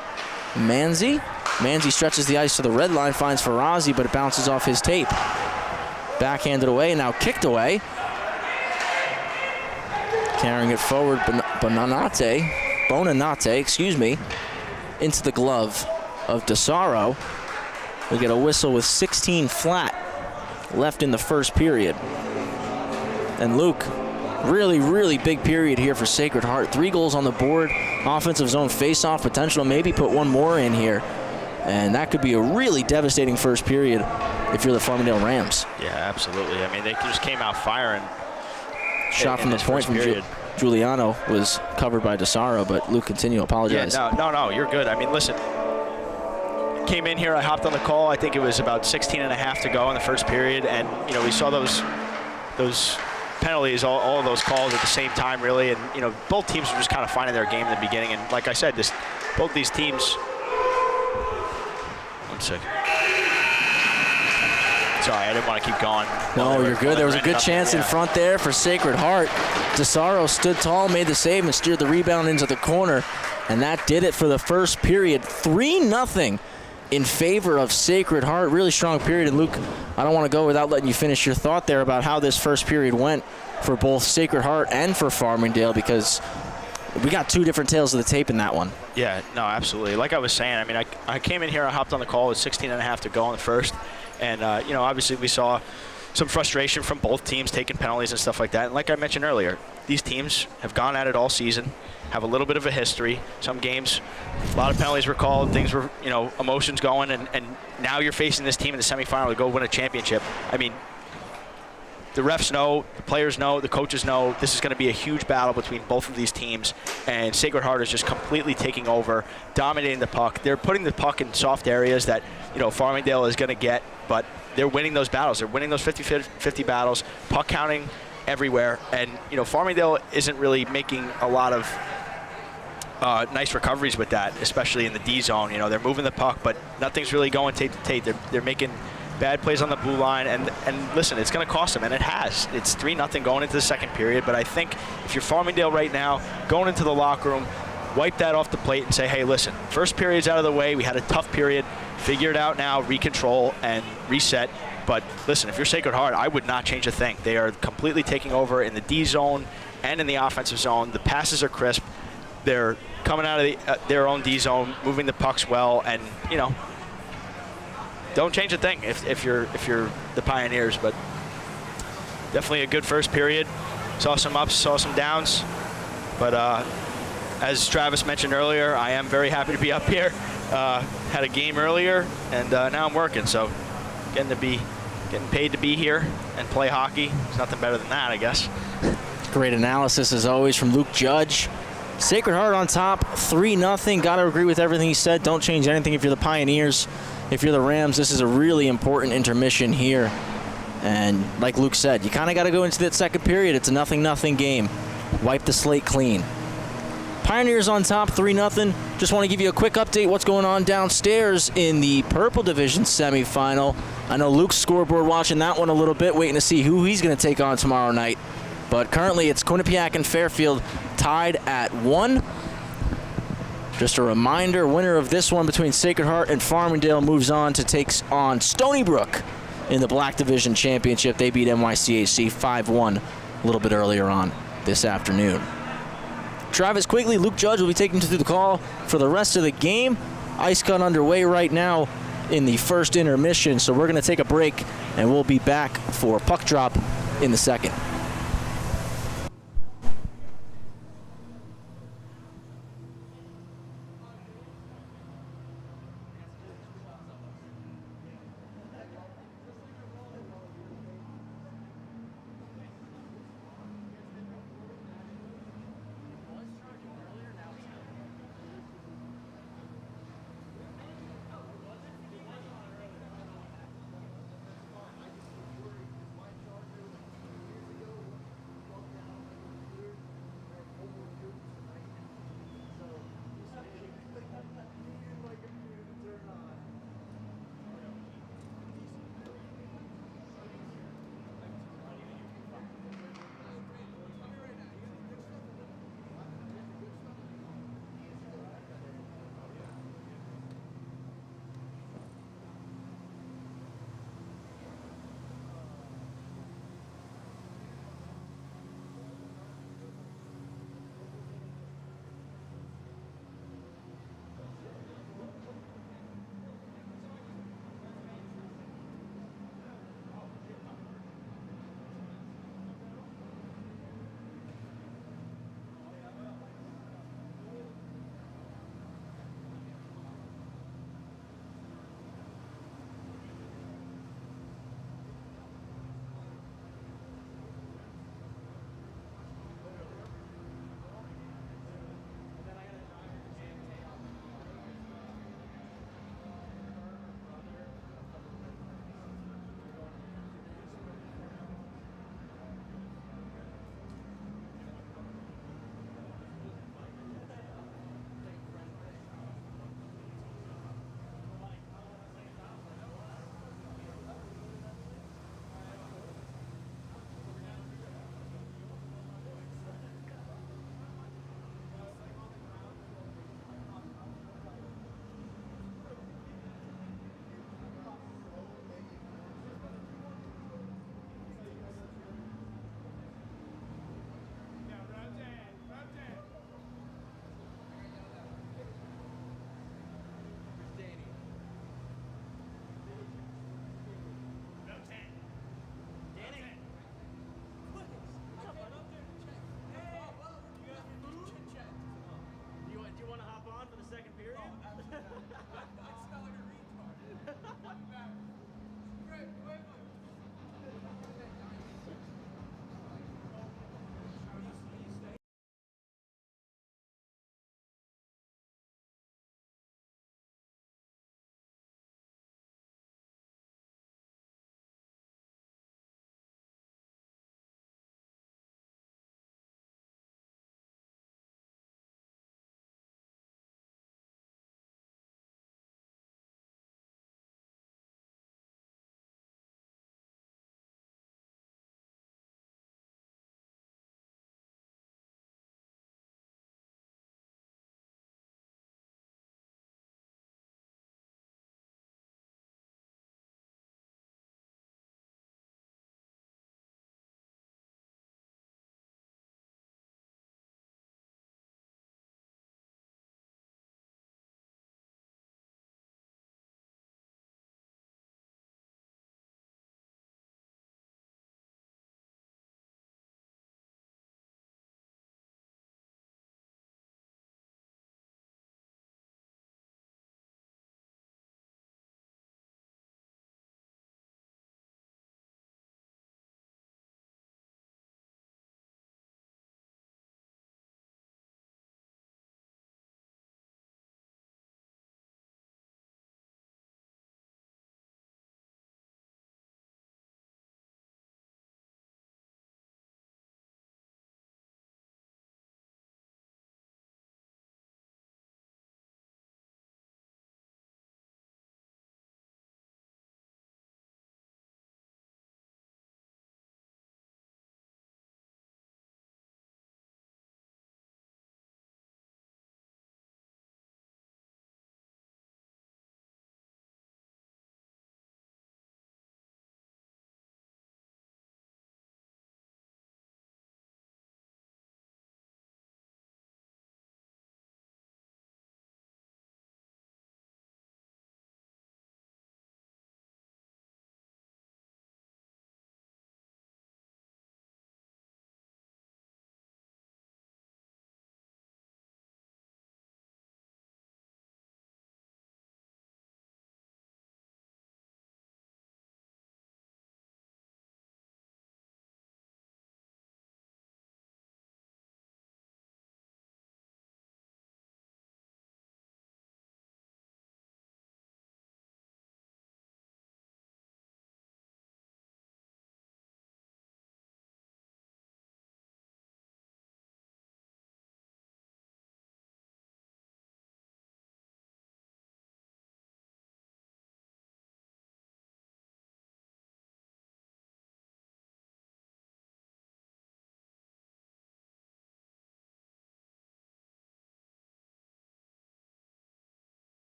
Manzi. Manzi stretches the ice to the red line, finds Farazi, but it bounces off his tape. Backhanded away, now kicked away. Carrying it forward, Bonanate, into the glove of DeSaro. We get a whistle with 16 flat left in the first period. And Luke, really, really big period here for Sacred Heart. 3 goals on the board, offensive zone face-off potential, maybe put one more in here. And that could be a really devastating first period if you're the Farmingdale Rams. Yeah, absolutely. I mean, they just came out firing. Shot from the point from Giuliano was covered by DeSaro, but Luke, continue. Apologize. Yeah, no, you're good. I mean, listen, came in here, I hopped on the call. I think it was about 16 and a half to go in the first period, and we saw those penalties, all of those calls at the same time, really, and both teams were just kind of finding their game in the beginning. And like I said, both these teams. One second. Sorry, I didn't want to keep going. No, you're good. There was a good chance in front there for Sacred Heart. DeSaro stood tall, made the save, and steered the rebound into the corner. And that did it for the first period. 3-0 in favor of Sacred Heart. Really strong period. And Luke, I don't want to go without letting you finish your thought there about how this first period went for both Sacred Heart and for Farmingdale, because we got 2 different tales of the tape in that one. Yeah, no, absolutely. Like I was saying, I mean, I came in here, I hopped on the call with 16 and a half to go in the first. And, obviously we saw some frustration from both teams taking penalties and stuff like that. And like I mentioned earlier, these teams have gone at it all season, have a little bit of a history. Some games, a lot of penalties were called, things were, emotions going, and now you're facing this team in the semifinal to go win a championship. I mean, the refs know, the players know, the coaches know this is going to be a huge battle between both of these teams, and Sacred Heart is just completely taking over, dominating the puck. They're putting the puck in soft areas that, you know, Farmingdale is going to get, but they're winning those battles. They're winning those 50-50 battles, puck counting everywhere, and, you know, Farmingdale isn't really making a lot of nice recoveries with that, especially in the D zone. You know, they're moving the puck, but nothing's really going tate to tate. They're making bad plays on the blue line, and listen, it's going to cost them, and it has. It's 3-0 going into the second period, but I think if you're Farmingdale right now, going into the locker room, wipe that off the plate and say, hey, listen, first period's out of the way. We had a tough period. Figure it out now, recontrol, and reset. But listen, if you're Sacred Heart, I would not change a thing. They are completely taking over in the D zone and in the offensive zone. The passes are crisp. They're coming out of their own D zone, moving the pucks well, and, you know, don't change a thing if you're the Pioneers. But definitely a good first period. Saw some ups, saw some downs, but as Travis mentioned earlier, I am very happy to be up here. Had a game earlier, and now I'm working, so getting paid to be here and play hockey. There's nothing better than that, I guess. Great analysis as always from Luke Judge. Sacred Heart on top, 3-0. Got to agree with everything he said. Don't change anything if you're the Pioneers. If you're the Rams, this is a really important intermission here. And like Luke said, you kind of got to go into that second period. It's a 0-0 game. Wipe the slate clean. Pioneers on top, 3-0. Just want to give you a quick update what's going on downstairs in the Purple Division semifinal. I know Luke's scoreboard watching that one a little bit, waiting to see who he's going to take on tomorrow night. But currently it's Quinnipiac and Fairfield tied at 1. Just a reminder, winner of this one between Sacred Heart and Farmingdale moves on to take on Stony Brook in the Black Division Championship. They beat NYCAC 5-1 a little bit earlier on this afternoon. Travis Quigley, Luke Judge will be taking you through the call for the rest of the game. Ice gun underway right now in the first intermission, so we're going to take a break, and we'll be back for puck drop in the second.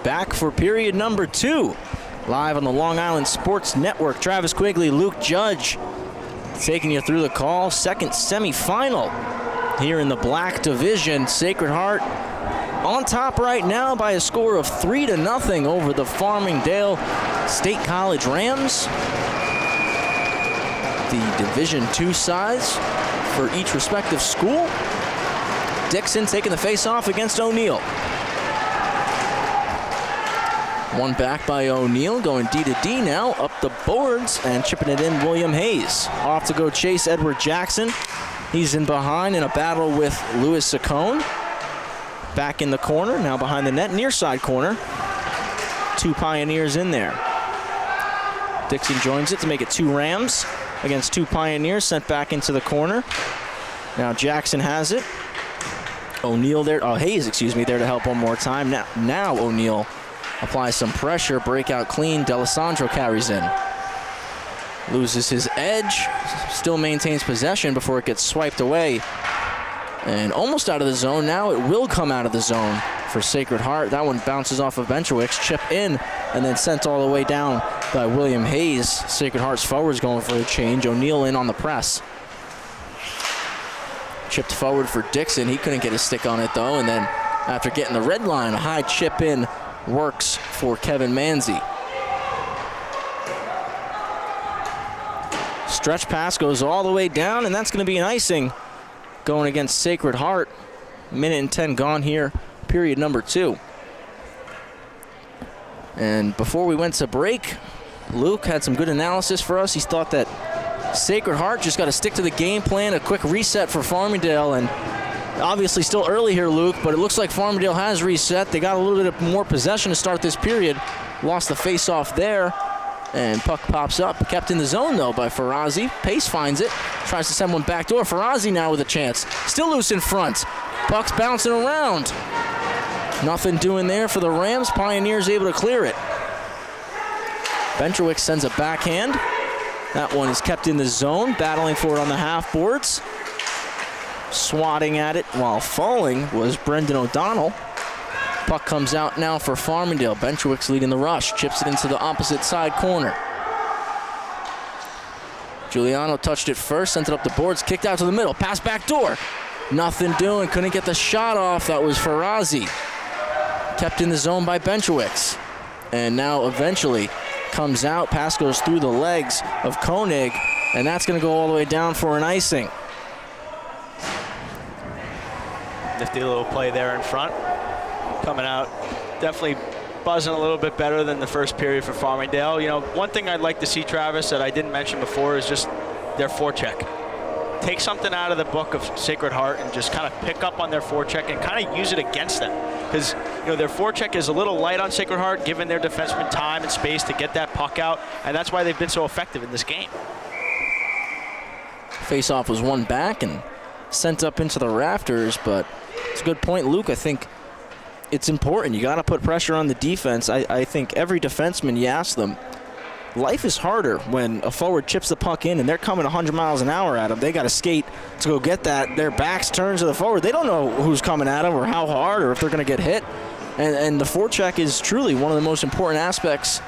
back for period number 2. Live on the Long Island Sports Network. Travis Quigley, Luke Judge taking you through the call. Second semifinal here in the black division. Sacred Heart on top right now by a score of 3-0 over the Farmingdale State College Rams. The Division II sides for each respective school. Dixon taking the face-off against O'Neill. One back by O'Neill, going D to D now, up the boards and chipping it in William Hayes. Off to go chase Edward Jackson. He's in behind in a battle with Louis Saccone. Back in the corner, now behind the net, near side corner. 2 Pioneers in there. Dixon joins it to make it 2 Rams against 2 Pioneers, sent back into the corner. Now Jackson has it. O'Neill there, Hayes, there to help one more time. Now O'Neill applies some pressure, breakout clean. D'Alessandro carries in. Loses his edge, still maintains possession before it gets swiped away. And almost out of the zone. Now it will come out of the zone for Sacred Heart. That one bounces off of Benchowicz, chip in, and then sent all the way down by William Hayes. Sacred Heart's forwards going for a change. O'Neill in on the press. Chipped forward for Dixon. He couldn't get a stick on it though, and then after getting the red line, a high chip in works for Kevin Manzi. Stretch pass goes all the way down, and that's going to be an icing going against Sacred Heart. 1:10 gone here, period number 2. And before we went to break, Luke had some good analysis for us. He thought that Sacred Heart just got to stick to the game plan, a quick reset for Farmingdale, and obviously still early here, Luke, but it looks like Farmingdale has reset. They got a little bit more possession to start this period. Lost the face-off there, and puck pops up. Kept in the zone, though, by Farazi. Pace finds it, tries to send one back door. Farazi now with a chance. Still loose in front. Puck's bouncing around. Nothing doing there for the Rams. Pioneers able to clear it. Benchowicz sends a backhand. That one is kept in the zone, battling for it on the half boards. Swatting at it while falling was Brendan O'Donnell. Puck comes out now for Farmingdale. Benchowicz leading the rush, chips it into the opposite side corner. Giuliano touched it first, sent it up the boards, kicked out to the middle, pass back door. Nothing doing, couldn't get the shot off. That was Farazi. Kept in the zone by Benchowicz. And now eventually comes out, pass goes through the legs of Koenig, and that's going to go all the way down for an icing. Nifty little play there in front. Coming out, definitely buzzing a little bit better than the first period for Farmingdale. You know, one thing I'd like to see, Travis, that I didn't mention before is just their forecheck. Take something out of the book of Sacred Heart and just kind of pick up on their forecheck and kind of use it against them. Because, you know, their forecheck is a little light on Sacred Heart, giving their defensemen time and space to get that puck out, and that's why they've been so effective in this game. Face-off was won back and sent up into the rafters, but it's a good point, Luke. I think it's important. You got to put pressure on the defense. I think every defenseman, you ask them, life is harder when a forward chips the puck in and they're coming 100 miles an hour at them. They got to skate to go get that. Their backs turned to the forward. They don't know who's coming at them or how hard or if they're going to get hit. And the forecheck is truly one of the most important aspects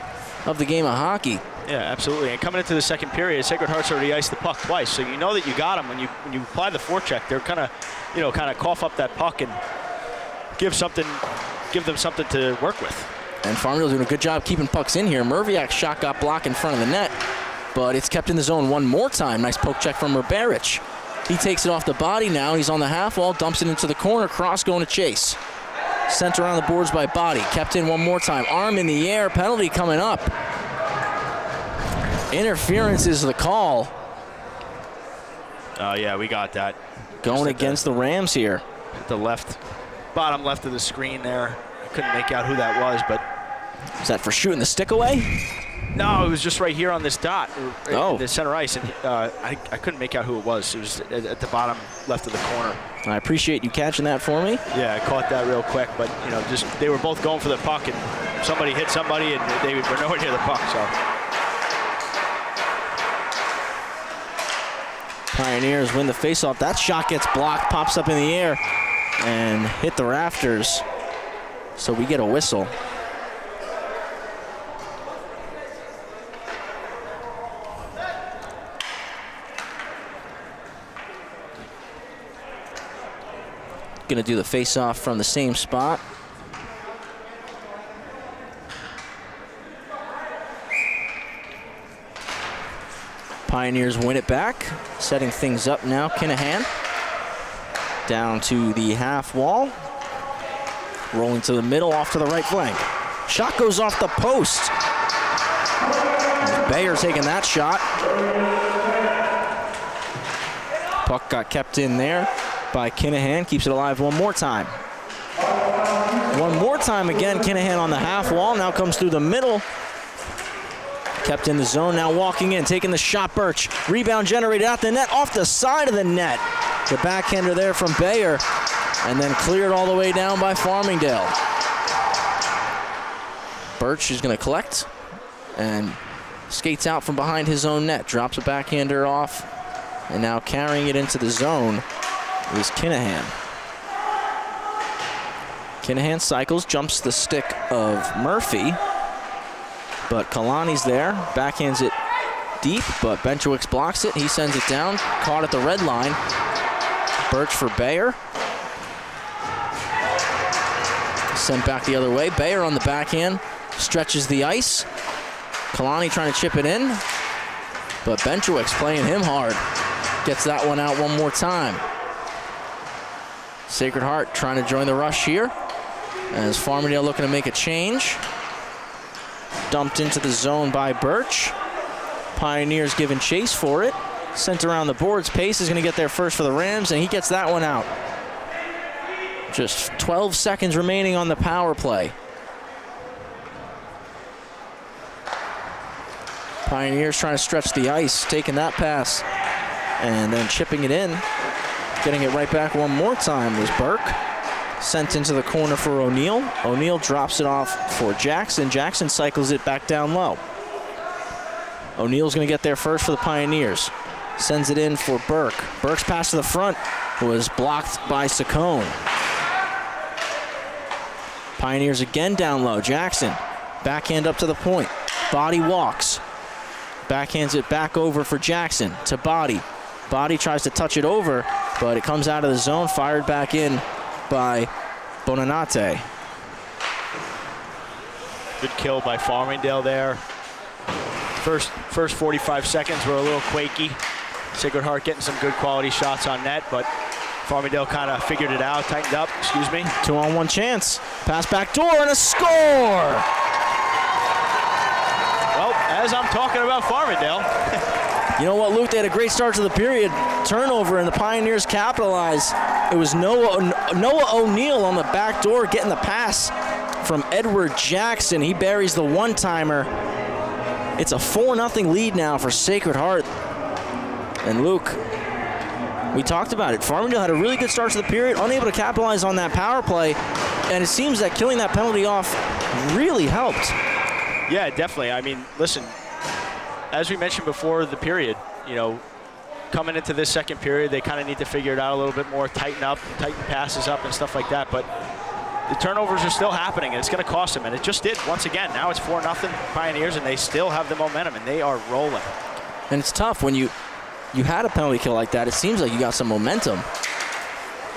of the game of hockey. Yeah, absolutely. And coming into the second period, Sacred Heart's already iced the puck twice, so you know that you got them when you apply the forecheck. They're kind of cough up that puck and give them something to work with. And Farmingdale doing a good job keeping pucks in here. Merviak's shot got blocked in front of the net, but it's kept in the zone one more time. Nice poke check from Merbarich. He takes it off the body now. He's on the half wall, dumps it into the corner. Cross going to chase. Sent around the boards by Body. Kept in one more time. Arm in the air. Penalty coming up. Interference is the call. Oh, yeah, we got that. Going against the Rams here. At the bottom left of the screen there. I couldn't make out who that was, but. Is that for shooting the stick away? No, it was just right here on this dot, in the center ice, and I couldn't make out who it was. It was at the bottom left of the corner. I appreciate you catching that for me. Yeah, I caught that real quick, but just they were both going for the puck, and somebody hit somebody, and they were nowhere near the puck. So Pioneers win the faceoff. That shot gets blocked, pops up in the air, and hit the rafters. So we get a whistle. going to do the face-off from the same spot. Pioneers win it back, setting things up now. Kinahan down to the half wall, rolling to the middle, off to the right flank. Shot goes off the post. Bayer taking that shot. Puck got kept in there by Kinahan, keeps it alive one more time. One more time again, Kinahan on the half wall, now comes through the middle. Kept in the zone, now walking in, taking the shot, Birch. Rebound generated out the net, off the side of the net. The backhander there from Bayer, and then cleared all the way down by Farmingdale. Birch is going to collect and skates out from behind his own net, drops a backhander off, and now carrying it into the zone is Kinahan. Kinahan cycles, jumps the stick of Murphy, but Kalani's there, backhands it deep, but Benchowicz blocks it. He sends it down, caught at the red line. Birch for Bayer. Sent back the other way. Bayer on the backhand, stretches the ice. Kalani trying to chip it in, but Benchowicz playing him hard. Gets that one out one more time. Sacred Heart trying to join the rush here, as Farmingdale looking to make a change. Dumped into the zone by Birch. Pioneers giving chase for it. Sent around the boards. Pace is going to get there first for the Rams, and he gets that one out. Just 12 seconds remaining on the power play. Pioneers trying to stretch the ice, taking that pass, and then chipping it in. Getting it right back one more time was Burke. Sent into the corner for O'Neill. O'Neill drops it off for Jackson. Jackson cycles it back down low. O'Neill's going to get there first for the Pioneers. Sends it in for Burke. Burke's pass to the front was blocked by Saccone. Pioneers again down low. Jackson, backhand up to the point. Body walks. Backhands it back over for Jackson to Body. Body tries to touch it over, but it comes out of the zone, fired back in by Bonanate. Good kill by Farmingdale there. First 45 seconds were a little quaky. Sacred Heart getting some good quality shots on net, but Farmingdale kind of figured it out, tightened up, 2-on-1 chance. Pass back door and a score! Well, as I'm talking about Farmingdale. You know what, Luke? They had a great start to the period. Turnover, and the Pioneers capitalize. It was Noah O'Neill on the back door getting the pass from Edward Jackson. He buries the one-timer. It's a 4-0 lead now for Sacred Heart. And Luke, we talked about it. Farmingdale had a really good start to the period, unable to capitalize on that power play, and it seems that killing that penalty off really helped. Yeah, definitely. I mean, listen, as we mentioned before the period, you know, coming into this second period, they kind of need to figure it out a little bit more, tighten passes up and stuff like that. But the turnovers are still happening, and it's going to cost them, and it just did once again. Now it's 4-0 Pioneers, and they still have the momentum, and they are rolling. And it's tough when you had a penalty kill like that. It seems like you got some momentum.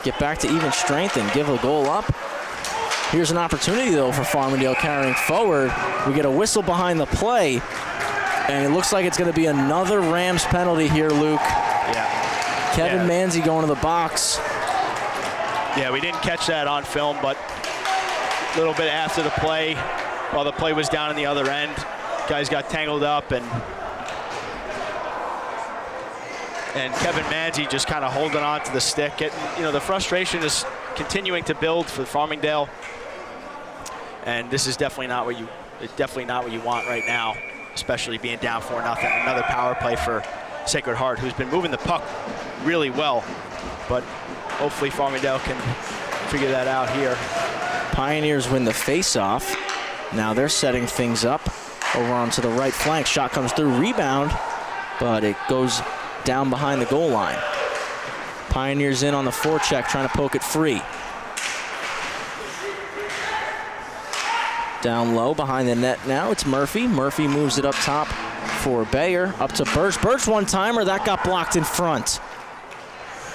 Get back to even strength and give a goal up. Here's an opportunity, though, for Farmingdale carrying forward. We get a whistle behind the play, and it looks like it's going to be another Rams penalty here, Luke. Yeah. Kevin Manzi going to the box. Yeah, we didn't catch that on film, but a little bit after the play, while the play was down in the other end, guys got tangled up, and Kevin Manzi just kind of holding on to the stick. The frustration is continuing to build for Farmingdale, and this is definitely not what you want right now, especially being down 4-0. Another power play for Sacred Heart, who's been moving the puck really well, but hopefully Farmingdale can figure that out here. Pioneers win the face-off. Now they're setting things up over onto the right flank. Shot comes through, rebound, but it goes down behind the goal line. Pioneers in on the forecheck, trying to poke it free. Down low behind the net now, it's Murphy. Murphy moves it up top for Bayer, up to Birch. Birch one-timer, that got blocked in front.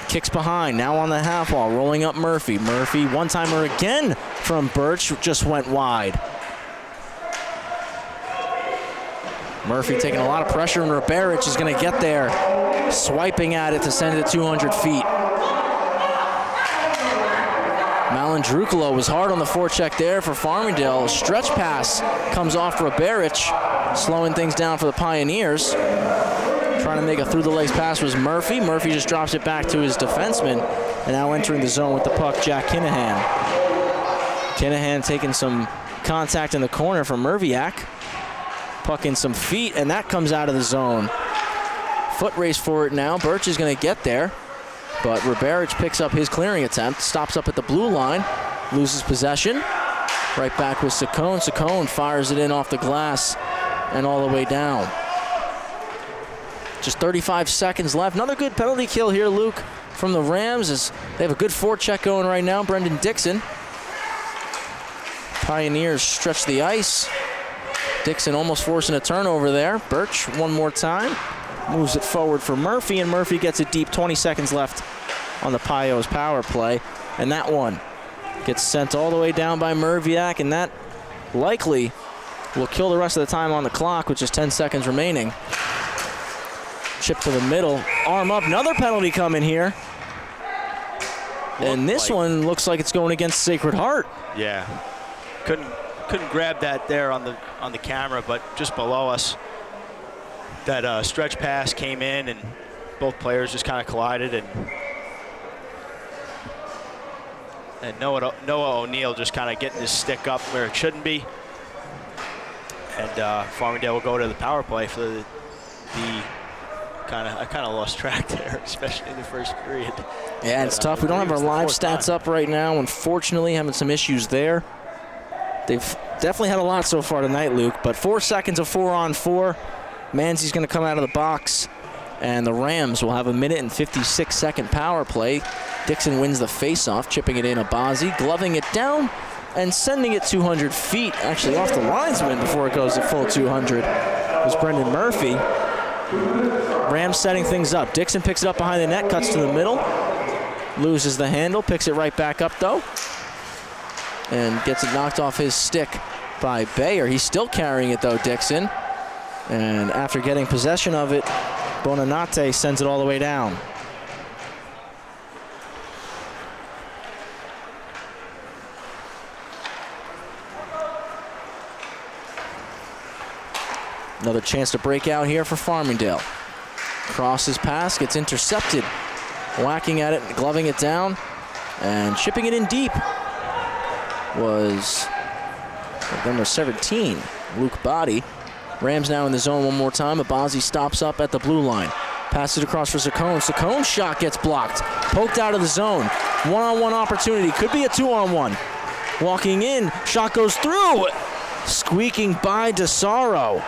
Kicks behind, now on the half wall, rolling up Murphy. Murphy, one-timer again from Birch, just went wide. Murphy taking a lot of pressure, and Roberich is going to get there, swiping at it to send it 200 feet. Malandrukalo was hard on the forecheck there for Farmingdale. A stretch pass comes off Roberich, slowing things down for the Pioneers. Trying to make a through-the-legs pass was Murphy. Murphy just drops it back to his defenseman, and now entering the zone with the puck, Jack Kinahan. Kinahan taking some contact in the corner from Merviak. Puck in some feet, and that comes out of the zone. Foot race for it now. Birch is going to get there, but Roberich picks up his clearing attempt, stops up at the blue line, loses possession. Right back with Saccone. Saccone fires it in off the glass and all the way down. Just 35 seconds left. Another good penalty kill here, Luke, from the Rams, as they have a good forecheck going right now. Brendan Dixon. Pioneers stretch the ice. Dixon almost forcing a turnover there. Birch one more time. Moves it forward for Murphy, and Murphy gets it deep. 20 seconds left on the Pios power play. And that one gets sent all the way down by Merviak, and that likely will kill the rest of the time on the clock with just 10 seconds remaining. Chip to the middle, arm up, another penalty coming here. And this one looks like it's going against Sacred Heart. Yeah, couldn't grab that there on the camera, but just below us, that stretch pass came in, and both players just kind of collided, and Noah O'Neill just kind of getting his stick up where it shouldn't be. And Farmingdale will go to the power play for the I kind of lost track there, especially in the first period. Yeah, it's tough. We don't have our live stats up right now. Unfortunately, having some issues there. They've definitely had a lot so far tonight, Luke, but 4 seconds of 4-on-4. Manzi's going to come out of the box, and the Rams will have a 1:56 power play. Dixon wins the faceoff, chipping it in. Abazi, gloving it down and sending it 200 feet, actually off the linesman before it goes to full 200. It was Brendan Murphy. Rams setting things up. Dixon picks it up behind the net, cuts to the middle, loses the handle, picks it right back up though, and gets it knocked off his stick by Bayer. He's still carrying it though, Dixon. And after getting possession of it, Bonanate sends it all the way down. Another chance to break out here for Farmingdale. Crosses pass, gets intercepted. Whacking at it, gloving it down, and chipping it in deep was number 17, Luke Body. Rams now in the zone one more time. Abazi stops up at the blue line. Passes it across for Saccone. Saccone's shot gets blocked. Poked out of the zone. One-on-one opportunity. Could be a two-on-one. Walking in. Shot goes through. Squeaking by DeSaro.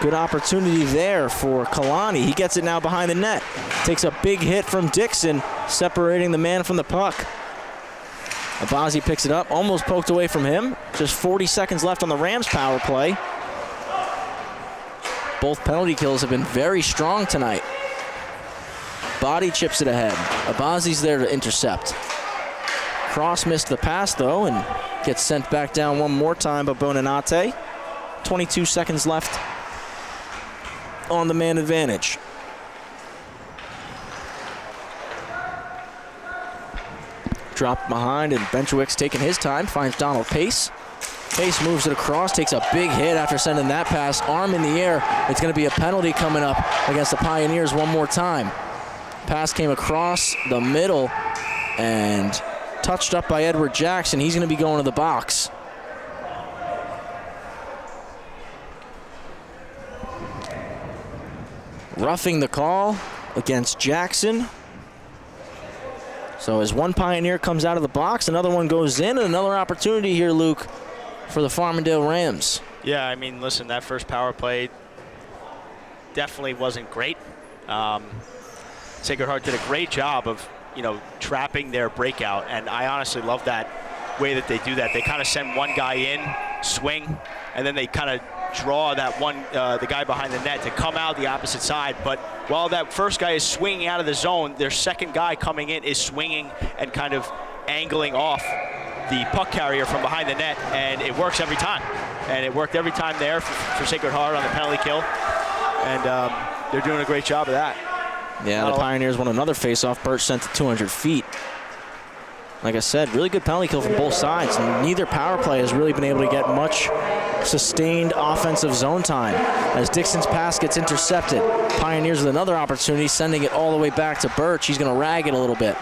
Good opportunity there for Kalani. He gets it now behind the net. Takes a big hit from Dixon, separating the man from the puck. Abazi picks it up. Almost poked away from him. Just 40 seconds left on the Rams power play. Both penalty kills have been very strong tonight. Body chips it ahead. Abazi's there to intercept. Cross missed the pass, though, and gets sent back down one more time by Bonanate. 22 seconds left on the man advantage. Dropped behind, and Benchwick's taking his time. Finds Donald Pace. Pace moves it across, takes a big hit after sending that pass. Arm in the air. It's going to be a penalty coming up against the Pioneers one more time. Pass came across the middle and touched up by Edward Jackson. He's going to be going to the box. Roughing the call against Jackson. So as one Pioneer comes out of the box, another one goes in, and another opportunity here, Luke, for the Farmingdale Rams. Yeah, I mean, listen, that first power play definitely wasn't great. Sacred Heart did a great job of, trapping their breakout, and I honestly love that way that they do that. They kind of send one guy in, swing, and then they kind of draw that one, the guy behind the net to come out the opposite side. But while that first guy is swinging out of the zone, their second guy coming in is swinging and kind of angling off the puck carrier from behind the net, and it works every time. And it worked every time there for Sacred Heart on the penalty kill. And they're doing a great job of that. Yeah, the Pioneers won another face-off. Birch sent to 200 feet. Like I said, really good penalty kill from both sides. Neither power play has really been able to get much sustained offensive zone time. As Dixon's pass gets intercepted, Pioneers with another opportunity, sending it all the way back to Birch. He's going to rag it a little bit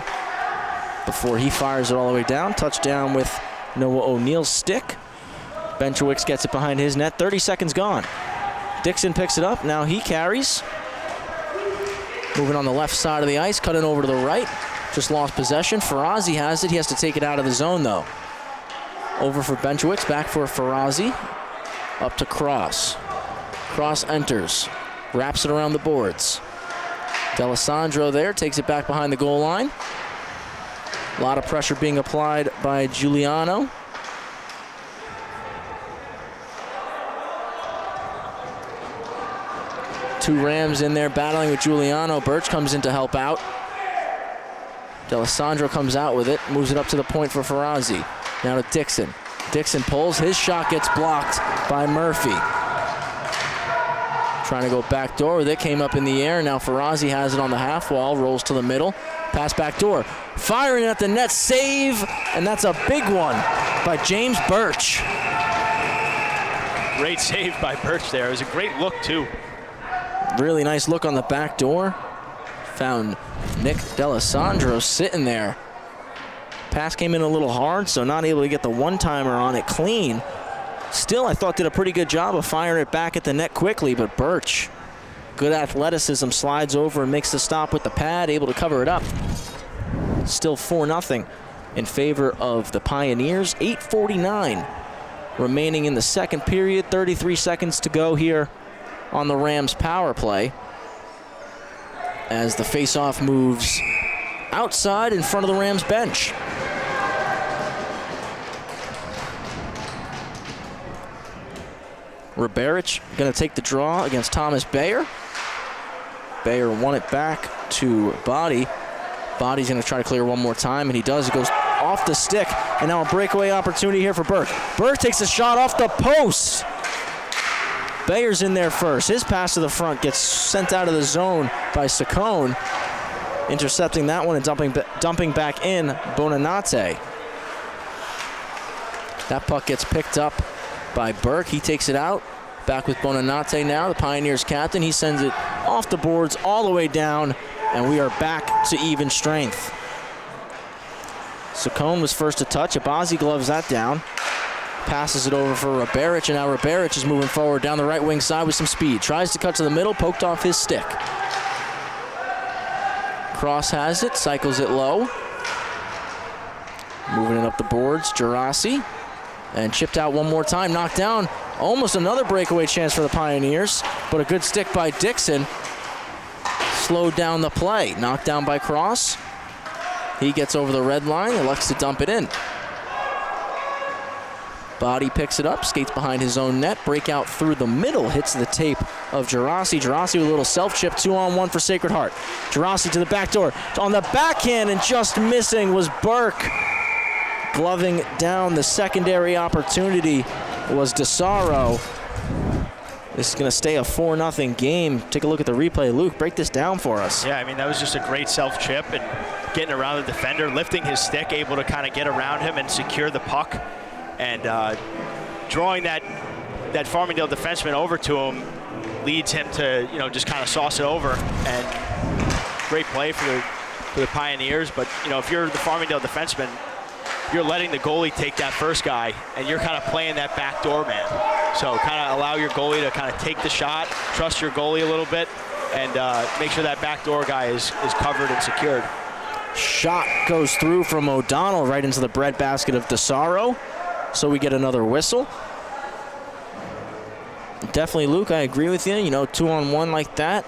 before he fires it all the way down. Touchdown with Noah O'Neill's stick. Benchowicz gets it behind his net. 30 seconds gone. Dixon picks it up. Now he carries. Moving on the left side of the ice, cutting over to the right. Just lost possession. Farazi has it. He has to take it out of the zone, though. Over for Benchowicz. Back for Farazi. Up to Cross. Cross enters. Wraps it around the boards. D'Alessandro there. Takes it back behind the goal line. A lot of pressure being applied by Giuliano. Two Rams in there battling with Giuliano. Birch comes in to help out. D'Alessandro comes out with it, moves it up to the point for Farazi. Now to Dixon. Dixon pulls, his shot gets blocked by Murphy. Trying to go back door with it, came up in the air. Now Farazi has it on the half wall, rolls to the middle, pass back door. Firing at the net, save, and that's a big one by James Birch. Great save by Birch there. It was a great look, too. Really nice look on the back door. Found Nick D'Alessandro sitting there. Pass came in a little hard, so not able to get the one-timer on it clean. Still, I thought did a pretty good job of firing it back at the net quickly, but Birch, good athleticism, slides over and makes the stop with the pad, able to cover it up. Still 4-0 in favor of the Pioneers. 8:49 remaining in the second period. 33 seconds to go here on the Rams power play, as the face-off moves outside in front of the Rams bench. Reberich going to take the draw against Thomas Bayer. Bayer won it back to Body. Body's going to try to clear one more time, and he does. It goes off the stick, and now a breakaway opportunity here for Burke. Burke takes a shot off the post. Bayer's in there first. His pass to the front gets sent out of the zone by Saccone. Intercepting that one and dumping back in Bonanate. That puck gets picked up by Burke. He takes it out. Back with Bonanate now, the Pioneers captain. He sends it off the boards all the way down, and we are back to even strength. Saccone was first to touch. Abazi gloves that down. Passes it over for Reberich, and now Reberich is moving forward down the right wing side with some speed. Tries to cut to the middle, poked off his stick. Cross has it, cycles it low. Moving it up the boards, Gerasi. And chipped out one more time, knocked down. Almost another breakaway chance for the Pioneers, but a good stick by Dixon. Slowed down the play, knocked down by Cross. He gets over the red line, elects to dump it in. Body picks it up, skates behind his own net, breakout through the middle, hits the tape of Gerasi. Gerasi with a little self-chip, 2-on-1 for Sacred Heart. Gerasi to the back door, on the backhand, and just missing was Burke. Gloving down the secondary opportunity was DeSaro. This is going to stay a 4-0 game. Take a look at the replay. Luke, break this down for us. Yeah, I mean, that was just a great self-chip and getting around the defender, lifting his stick, able to kind of get around him and secure the puck. And drawing that Farmingdale defenseman over to him leads him to, just kind of sauce it over. And great play for the Pioneers. But, if you're the Farmingdale defenseman, you're letting the goalie take that first guy, and you're kind of playing that backdoor man. So kind of allow your goalie to kind of take the shot, trust your goalie a little bit, and make sure that backdoor guy is covered and secured. Shot goes through from O'Donnell right into the breadbasket of DeSaro. So we get another whistle. Definitely, Luke, I agree with you. 2-on-1 like that.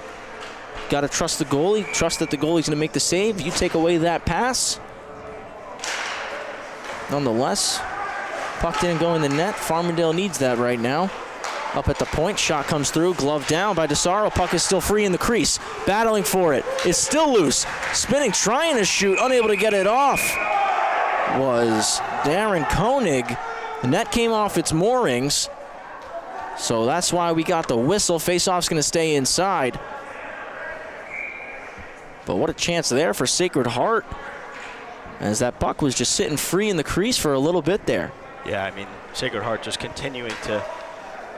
Got to trust the goalie. Trust that the goalie's going to make the save. You take away that pass. Nonetheless, puck didn't go in the net. Farmingdale needs that right now. Up at the point, shot comes through, glove down by DeSaro. Puck is still free in the crease, battling for it. It's still loose, spinning, trying to shoot, unable to get it off. Was Darren Koenig. The net came off its moorings, so that's why we got the whistle. Faceoff's going to stay inside. But what a chance there for Sacred Heart, as that puck was just sitting free in the crease for a little bit there. Yeah, I mean, Sacred Heart just continuing to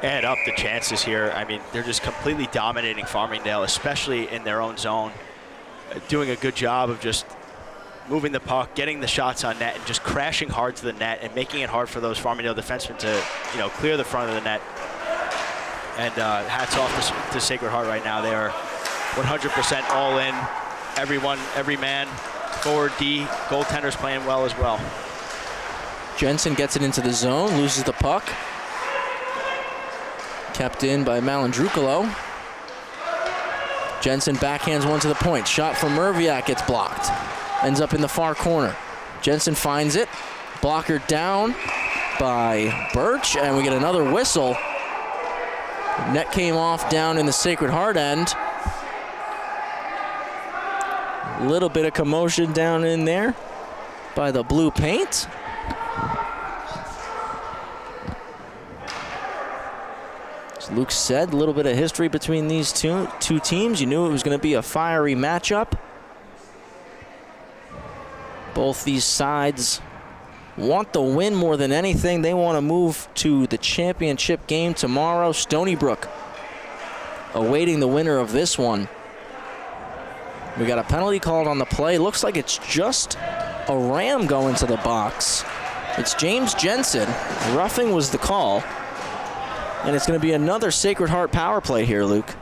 add up the chances here. I mean, they're just completely dominating Farmingdale, especially in their own zone, doing a good job of just moving the puck, getting the shots on net, and just crashing hard to the net and making it hard for those Farmingdale defensemen to, clear the front of the net. And hats off to Sacred Heart right now. They are 100% all in. Everyone, every man, forward D, goaltenders playing well as well. Jensen gets it into the zone, loses the puck. Kept in by Malandrukalo. Jensen backhands one to the point. Shot from Merviak gets blocked. Ends up in the far corner. Jensen finds it. Blocker down by Birch, and we get another whistle. Net came off down in the Sacred Heart end. Little bit of commotion down in there by the blue paint. As Luke said, a little bit of history between these two teams. You knew it was going to be a fiery matchup. Both these sides want the win more than anything. They want to move to the championship game tomorrow. Stony Brook awaiting the winner of this one. We got a penalty called on the play. Looks like it's just a ram going to the box. It's James Jensen. Roughing was the call. And it's going to be another Sacred Heart power play here, Luke.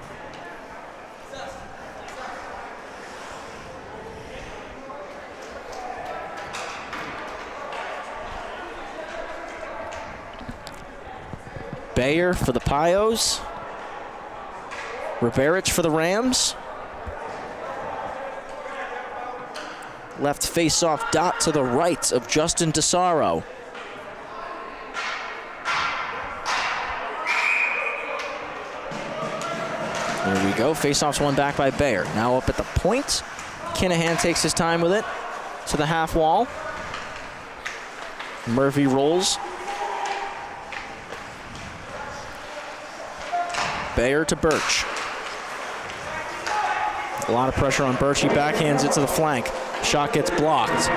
Bayer for the Pios. Riberich for the Rams. Left face-off dot to the right of Justin DeSaro. There we go. Face-off's won back by Bayer. Now up at the point. Kinahan takes his time with it to the half wall. Murphy rolls. Bayer to Birch. A lot of pressure on Birch. He backhands it to the flank. Shot gets blocked.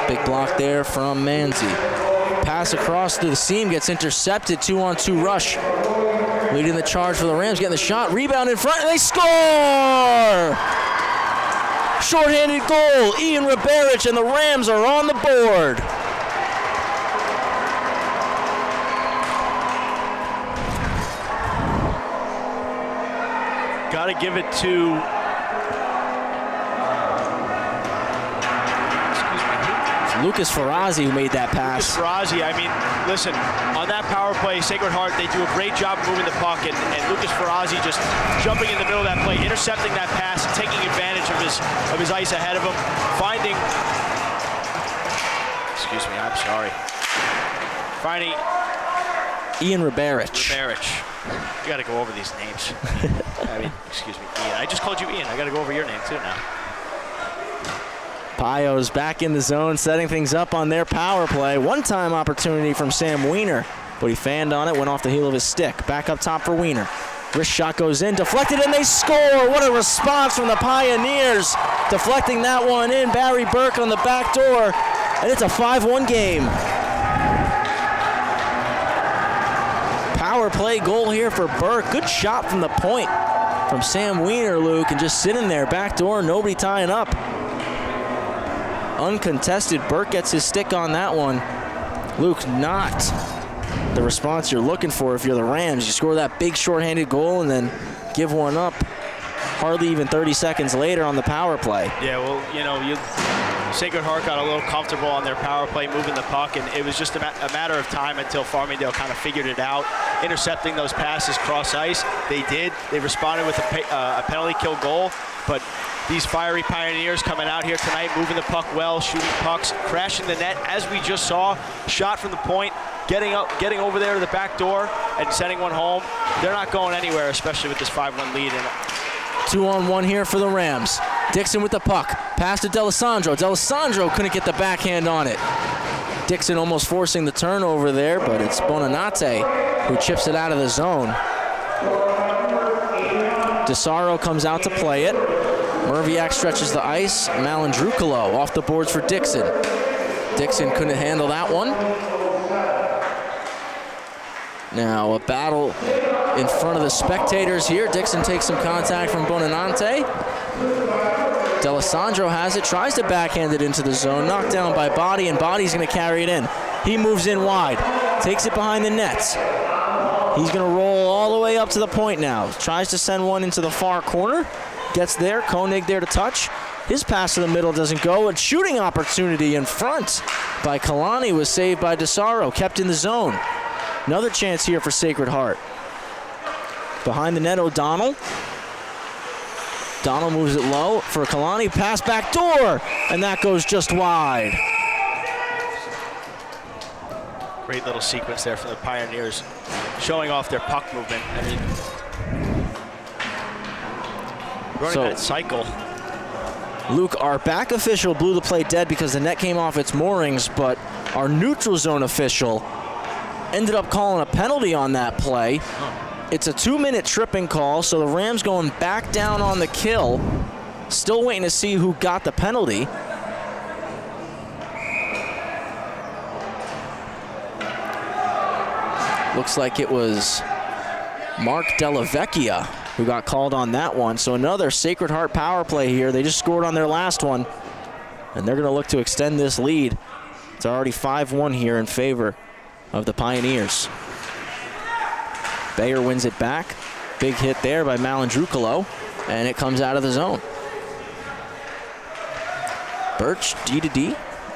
Big block there from Manzi. Pass across to the seam gets intercepted. 2-on-2 rush. Leading the charge for the Rams. Getting the shot. Rebound in front, and they score! Shorthanded goal. Ian Riberich, and the Rams are on the board. Got to give it to Lucas Ferrazzi, who made that pass. Lucas Ferrazzi, I mean, listen, on that power play, Sacred Heart, they do a great job moving the puck, and Lucas Ferrazzi just jumping in the middle of that play, intercepting that pass, and taking advantage of his ice ahead of him, finding, excuse me, I'm sorry, finding Ian Riberich. You got to go over these names. I mean, excuse me, Ian. I just called you Ian. I got to go over your name too now. Pios back in the zone, setting things up on their power play. One-time opportunity from Sam Wiener, but he fanned on it, went off the heel of his stick. Back up top for Wiener. Wrist shot goes in, deflected, and they score! What a response from the Pioneers. Deflecting that one in, Barry Burke on the back door, and it's a 5-1 game. Power play goal here for Burke. Good shot from the point from Sam Wiener, Luke, and just sitting there, back door, nobody tying up. Uncontested, Burke gets his stick on that one. Luke, not the response you're looking for if you're the Rams. You score that big shorthanded goal and then give one up hardly even 30 seconds later on the power play. Yeah, well, Sacred Heart got a little comfortable on their power play, moving the puck, and it was just a matter of time until Farmingdale kind of figured it out, intercepting those passes cross ice. They did. They responded with a penalty kill goal, but these fiery Pioneers coming out here tonight, moving the puck well, shooting pucks, crashing the net, as we just saw, shot from the point, getting over there to the back door and sending one home. They're not going anywhere, especially with this 5-1 lead. And 2-on-1 here for the Rams. Dixon with the puck. Pass to D'Alessandro. D'Alessandro couldn't get the backhand on it. Dixon almost forcing the turnover there, but it's Bonanate who chips it out of the zone. DeSaro comes out to play it. Merviak stretches the ice. Malandrukalo off the boards for Dixon. Dixon couldn't handle that one. Now a battle in front of the spectators here. Dixon takes some contact from Bonanante. D'Alessandro has it, tries to backhand it into the zone, knocked down by Body, and Body's going to carry it in. He moves in wide, takes it behind the nets. He's going to roll all the way up to the point now. Tries to send one into the far corner. Gets there, Koenig there to touch. His pass to the middle doesn't go. A shooting opportunity in front by Kalani was saved by DeSaro, kept in the zone. Another chance here for Sacred Heart. Behind the net, O'Donnell. O'Donnell moves it low for Kalani. Pass back door, and that goes just wide. Great little sequence there from the Pioneers, showing off their puck movement. I mean, running that cycle. Luke, our back official blew the play dead because the net came off its moorings, but our neutral zone official ended up calling a penalty on that play. It's a 2-minute tripping call, so the Rams going back down on the kill. Still waiting to see who got the penalty. Looks like it was Mark Delavecchia who got called on that one. So another Sacred Heart power play here. They just scored on their last one, and they're going to look to extend this lead. It's already 5-1 here in favor of the Pioneers. Bayer wins it back. Big hit there by Malandrukalo, and it comes out of the zone. Birch, D-to-D.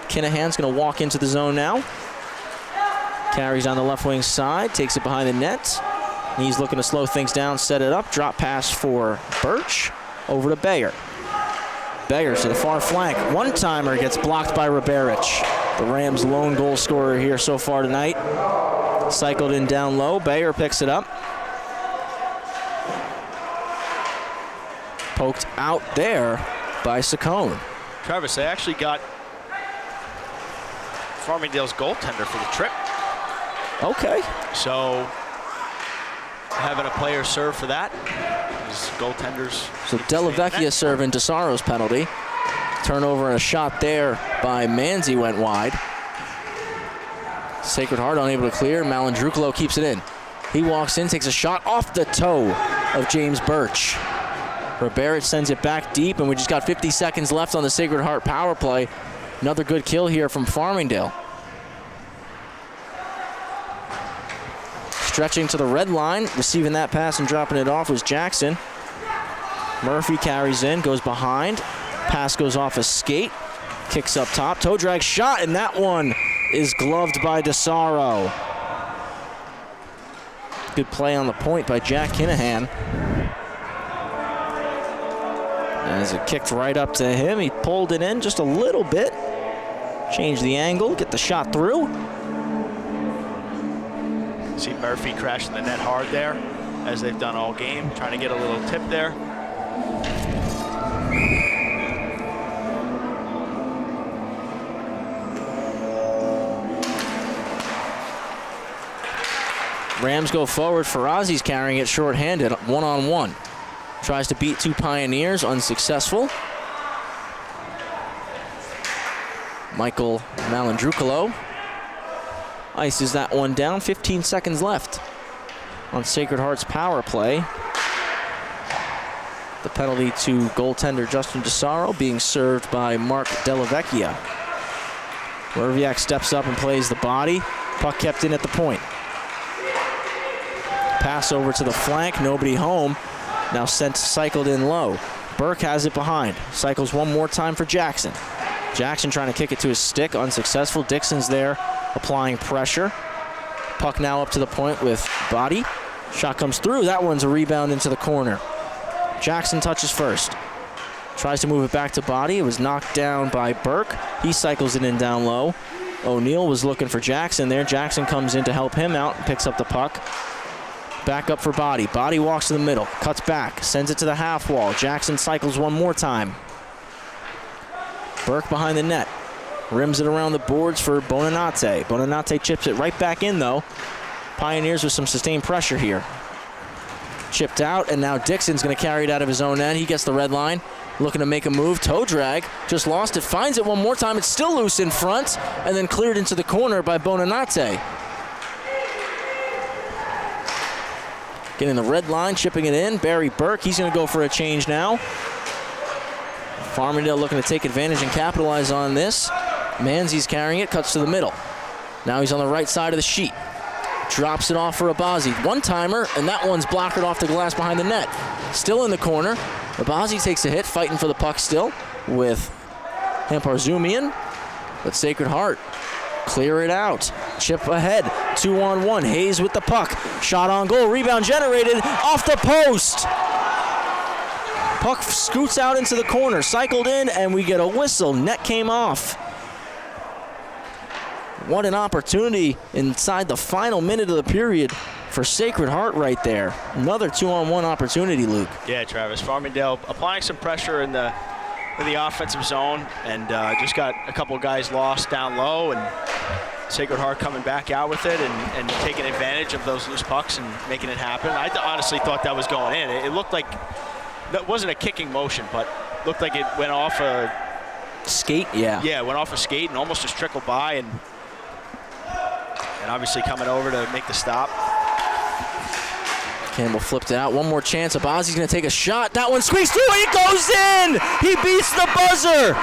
Kinahan's going to walk into the zone now. Carries on the left wing side, takes it behind the net. He's looking to slow things down, set it up. Drop pass for Birch, over to Bayer. Bayer to the far flank. One-timer gets blocked by Roberich. The Rams' lone goal scorer here so far tonight. Cycled in down low. Bayer picks it up. Poked out there by Saccone. Travis, they actually got Farmingdale's goaltender for the trip. Okay. So having a player serve for that is goaltenders. So Delavecchia serving DeSaro's penalty. Turnover and a shot there by Manzi went wide. Sacred Heart unable to clear. Malandrukalo keeps it in. He walks in, takes a shot off the toe of James Birch. Roberich sends it back deep, and we just got 50 seconds left on the Sacred Heart power play. Another good kill here from Farmingdale. Stretching to the red line, receiving that pass and dropping it off was Jackson. Murphy carries in, goes behind. Pass goes off a skate, kicks up top. Toe drag shot, and that one is gloved by DeSaro. Good play on the point by Jack Kinahan. As it kicked right up to him, he pulled it in just a little bit. Change the angle, get the shot through. See Murphy crashing the net hard there, as they've done all game, trying to get a little tip there. Rams go forward. Ferrazzi's carrying it shorthanded, one-on-one. Tries to beat two Pioneers, unsuccessful. Michael Malandrukalo ices that one down. 15 seconds left on Sacred Heart's power play. The penalty to goaltender Justin DeSaro being served by Mark Delavecchia. Merviak steps up and plays the body. Puck kept in at the point. Pass over to the flank, nobody home. Now cycled in low. Burke has it behind. Cycles one more time for Jackson. Jackson trying to kick it to his stick, unsuccessful. Dixon's there applying pressure. Puck now up to the point with Body. Shot comes through. That one's a rebound into the corner. Jackson touches first. Tries to move it back to Body. It was knocked down by Burke. He cycles it in down low. O'Neal was looking for Jackson there. Jackson comes in to help him out and picks up the puck. Back up for Body. Body walks to the middle, cuts back, sends it to the half wall. Jackson cycles one more time. Burke behind the net. Rims it around the boards for Bonanate. Bonanate chips it right back in, though. Pioneers with some sustained pressure here. Chipped out, and now Dixon's going to carry it out of his own end. He gets the red line, looking to make a move. Toe drag, just lost it, finds it one more time. It's still loose in front, and then cleared into the corner by Bonanate. Getting the red line, chipping it in. Barry Burke, he's going to go for a change now. Farmingdale looking to take advantage and capitalize on this. Manzi's carrying it, cuts to the middle. Now he's on the right side of the sheet. Drops it off for Abazi. One-timer, and that one's blocked off the glass behind the net. Still in the corner. Abazi takes a hit, fighting for the puck still with Hamparzumian. But Sacred Heart clear it out. Chip ahead. 2-on-1. Hayes with the puck. Shot on goal. Rebound generated off the post. Puck scoots out into the corner. Cycled in, and we get a whistle. Net came off. What an opportunity inside the final minute of the period for Sacred Heart right there. Another 2-on-1 opportunity, Luke. Yeah, Travis. Farmingdale applying some pressure in the offensive zone, and just got a couple guys lost down low, and Sacred Heart coming back out with it and taking advantage of those loose pucks and making it happen. I honestly thought that was going in. It looked like that wasn't a kicking motion, but looked like it went off a skate. Yeah, it went off a skate and almost just trickled by, and obviously coming over to make the stop. Campbell flipped it out. One more chance. Abazi's going to take a shot. That one squeezed through. It goes in. He beats the buzzer.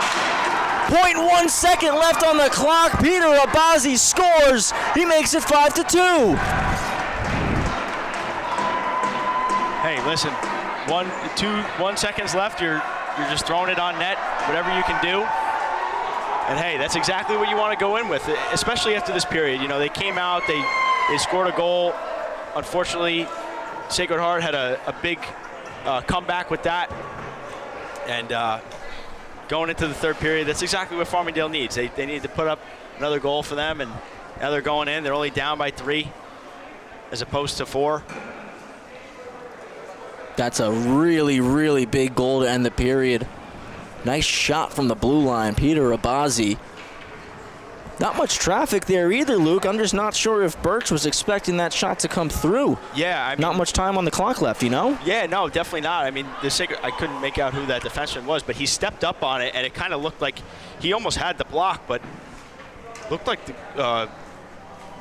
0.1 second left on the clock. Peter Abazi scores. He makes it 5-2. Hey, listen. 1 seconds left. You're just throwing it on net. Whatever you can do. And hey, that's exactly what you want to go in with, especially after this period. You know, they came out, they scored a goal. Unfortunately, Sacred Heart had a big comeback with that. And going into the third period, that's exactly what Farmingdale needs. They need to put up another goal for them, and now they're going in. They're only down by 3 as opposed to 4. That's a really, really big goal to end the period. Nice shot from the blue line, Peter Abazi. Not much traffic there either, Luke. I'm just not sure if Birch was expecting that shot to come through. Yeah, I mean, not much time on the clock left, you know? Yeah, no, definitely not. I mean, I couldn't make out who that defenseman was, but he stepped up on it, and it kind of looked like he almost had the block, but looked like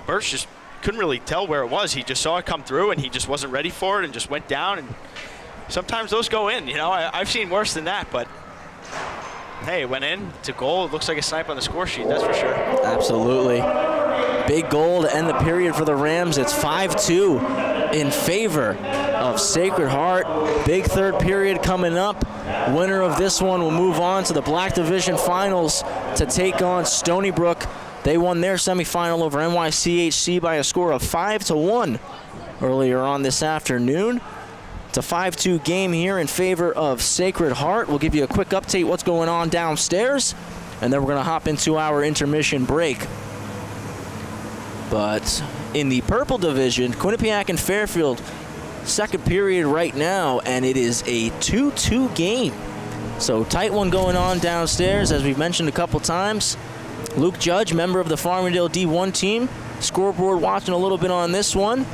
Birch just couldn't really tell where it was. He just saw it come through, and he just wasn't ready for it and just went down. And sometimes those go in, you know. I've seen worse than that, but hey, it went in. It's a goal. It looks like a snipe on the score sheet, that's for sure. Absolutely. Big goal to end the period for the Rams. It's 5-2 in favor of Sacred Heart. Big third period coming up. Winner of this one will move on to the Black Division Finals to take on Stony Brook. They won their semifinal over NYCHC by a score of 5-1 earlier on this afternoon. It's a 5-2 game here in favor of Sacred Heart. We'll give you a quick update what's going on downstairs, and then we're going to hop into our intermission break. But in the purple division, Quinnipiac and Fairfield, second period right now, and it is a 2-2 game. So tight one going on downstairs, as we've mentioned a couple times. Luke Judge, member of the Farmingdale D1 team, scoreboard watching a little bit on this one,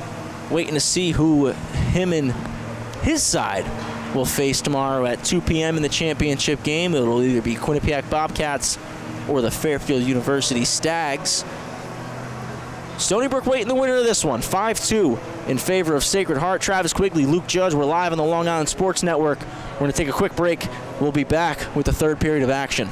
waiting to see who him and his side will face tomorrow at 2 p.m. in the championship game. It'll either be Quinnipiac Bobcats or the Fairfield University Stags. Stony Brook waiting the winner of this one, 5-2 in favor of Sacred Heart. Travis Quigley, Luke Judge, we're live on the Long Island Sports Network. We're going to take a quick break. We'll be back with the third period of action.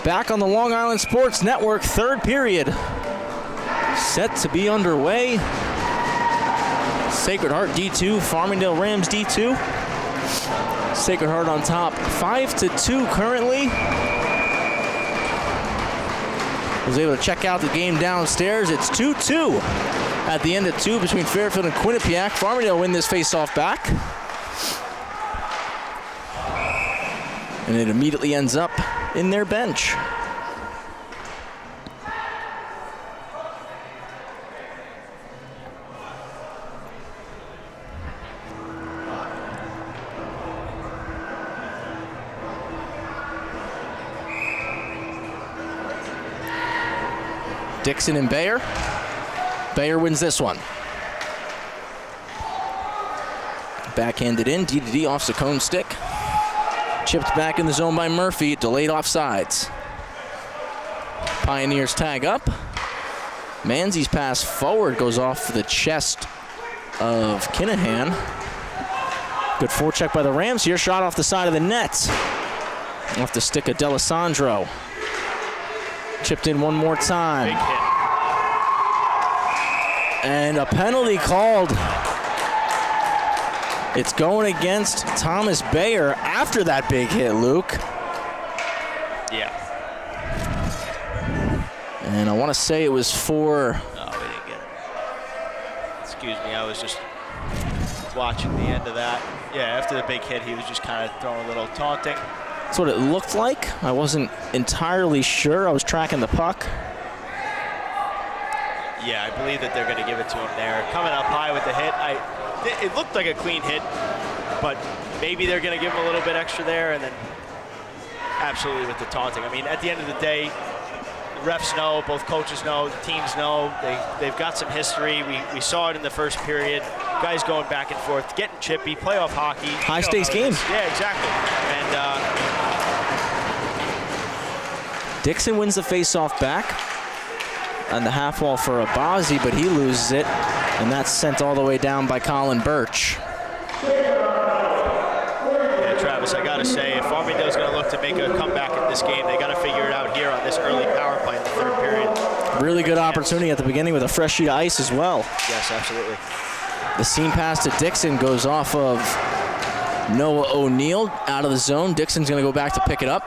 Back on the Long Island Sports Network, third period. Set to be underway. Sacred Heart D2, Farmingdale Rams D2. Sacred Heart on top, 5-2 currently. Was able to check out the game downstairs. It's 2-2 at the end of 2 between Fairfield and Quinnipiac. Farmingdale win this face-off back. And it immediately ends up in their bench. Dixon and Bayer. Bayer wins this one. Backhanded in, D-to-D off Saccone stick. Chipped back in the zone by Murphy, delayed offsides. Pioneers tag up. Manzi's pass forward goes off the chest of Kinahan. Good forecheck by the Rams here, shot off the side of the net. Off the stick of D'Alessandro. Chipped in one more time. Big hit. And a penalty called. It's going against Thomas Bayer after that big hit, Luke. Yeah. And I want to say it was for... No, we didn't get it. Excuse me, I was just watching the end of that. Yeah, after the big hit, he was just kind of throwing a little taunting. That's what it looked like. I wasn't entirely sure. I was tracking the puck. Yeah, I believe that they're going to give it to him there. Coming up high with the hit. It looked like a clean hit, but maybe they're going to give him a little bit extra there, and then absolutely with the taunting. I mean, at the end of the day, the refs know, both coaches know, the teams know. They've got some history. We saw it in the first period. Guys going back and forth, getting chippy, playoff hockey. High-stakes game. Yeah, exactly. And Dixon wins the face-off back on the half wall for Abazi, but he loses it, and that's sent all the way down by Colin Birch. Yeah, Travis, I got to say, if Farmingdale's going to look to make a comeback in this game, they got to figure it out here on this early power play in the third period. Really good opportunity at the beginning with a fresh sheet of ice as well. Yes, absolutely. The seam pass to Dixon goes off of Noah O'Neill out of the zone. Dixon's going to go back to pick it up.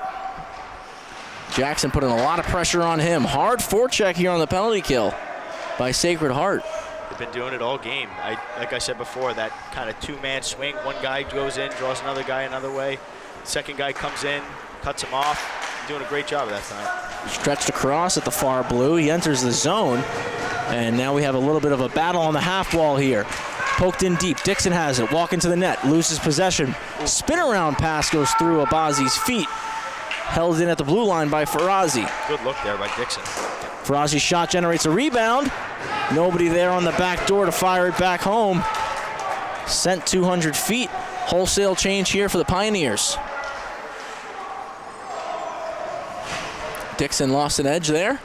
Jackson putting a lot of pressure on him. Hard forecheck here on the penalty kill by Sacred Heart. They've been doing it all game. Like I said before, that kind of two-man swing. One guy goes in, draws another guy another way. Second guy comes in, cuts him off. Doing a great job of that tonight. Stretched across at the far blue. He enters the zone. And now we have a little bit of a battle on the half wall here. Poked in deep. Dixon has it. Walking to the net. Loses possession. Spin around pass goes through Abazi's feet. Held in at the blue line by Farazi. Good look there by Dixon. Farazi's shot generates a rebound. Nobody there on the back door to fire it back home. Sent 200 feet. Wholesale change here for the Pioneers. Dixon lost an edge there.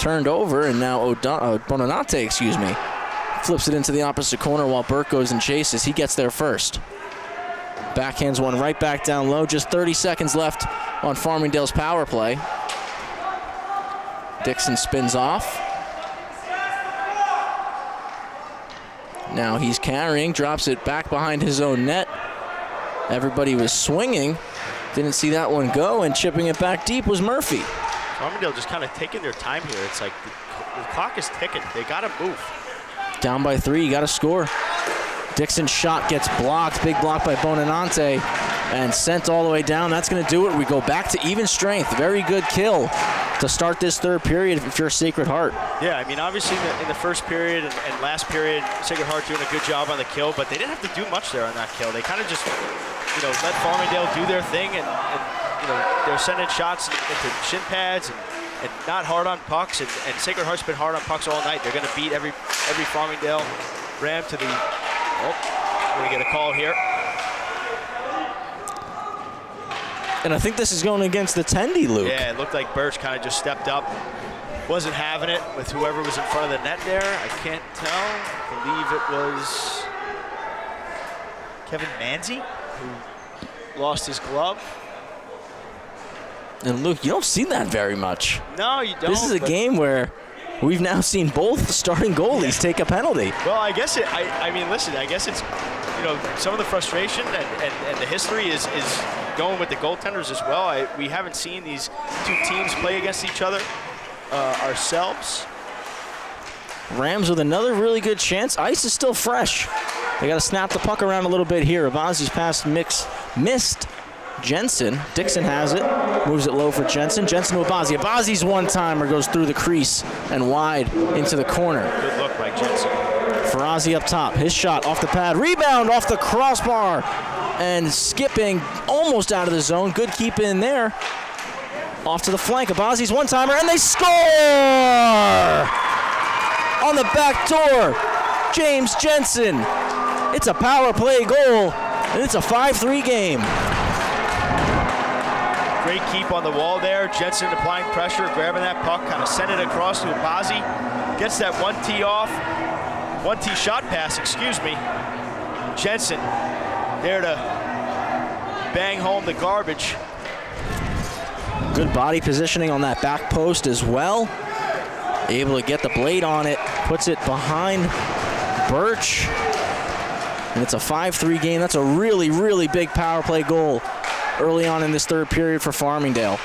Turned over, and now Bonanate, flips it into the opposite corner while Burke goes and chases. He gets there first. Backhands one right back down low. Just 30 seconds left on Farmingdale's power play. Dixon spins off. Now he's carrying, drops it back behind his own net. Everybody was swinging. Didn't see that one go, and chipping it back deep was Murphy. Farmingdale just kind of taking their time here. It's like the clock is ticking. They got to move. Down by 3, you got to score. Dixon's shot gets blocked. Big block by Bonanate and sent all the way down. That's going to do it. We go back to even strength. Very good kill to start this third period if you're Sacred Heart. Yeah, I mean, obviously in the first period and last period, Sacred Heart doing a good job on the kill, but they didn't have to do much there on that kill. They kind of just, let Farmingdale do their thing, and they're sending shots into shin pads and not hard on pucks, and Sacred Heart's been hard on pucks all night. They're going to beat every Farmingdale Ram to the, we're going to get a call here. And I think this is going against the Tendy, Luke. Yeah, it looked like Birch kind of just stepped up. Wasn't having it with whoever was in front of the net there. I can't tell. I believe it was Kevin Manzi who lost his glove. And Luke, you don't see that very much. No, you don't. This is a game where we've now seen both starting goalies take a penalty. Well, I guess I mean, listen, I guess it's, some of the frustration and the history is going with the goaltenders as well. We haven't seen these two teams play against each other ourselves. Rams with another really good chance. Ice is still fresh. They got to snap the puck around a little bit here. Abazi's pass missed Jensen. Dixon has it. Moves it low for Jensen. Jensen to Abazi. Abazi's one-timer goes through the crease and wide into the corner. Good look by Jensen. Farazi up top. His shot off the pad. Rebound off the crossbar. And skipping almost out of the zone. Good keep in there. Off to the flank. Abazi's one-timer, and they score! On the back door, James Jensen. It's a power play goal, and it's a 5-3 game. Great keep on the wall there. Jensen applying pressure, grabbing that puck, kind of send it across to Abazi. Gets that one tee shot pass, Jensen there to bang home the garbage. Good body positioning on that back post as well. Able to get the blade on it, puts it behind Birch. And it's a 5-3 game. That's a really, really big power play goal early on in this third period for Farmingdale.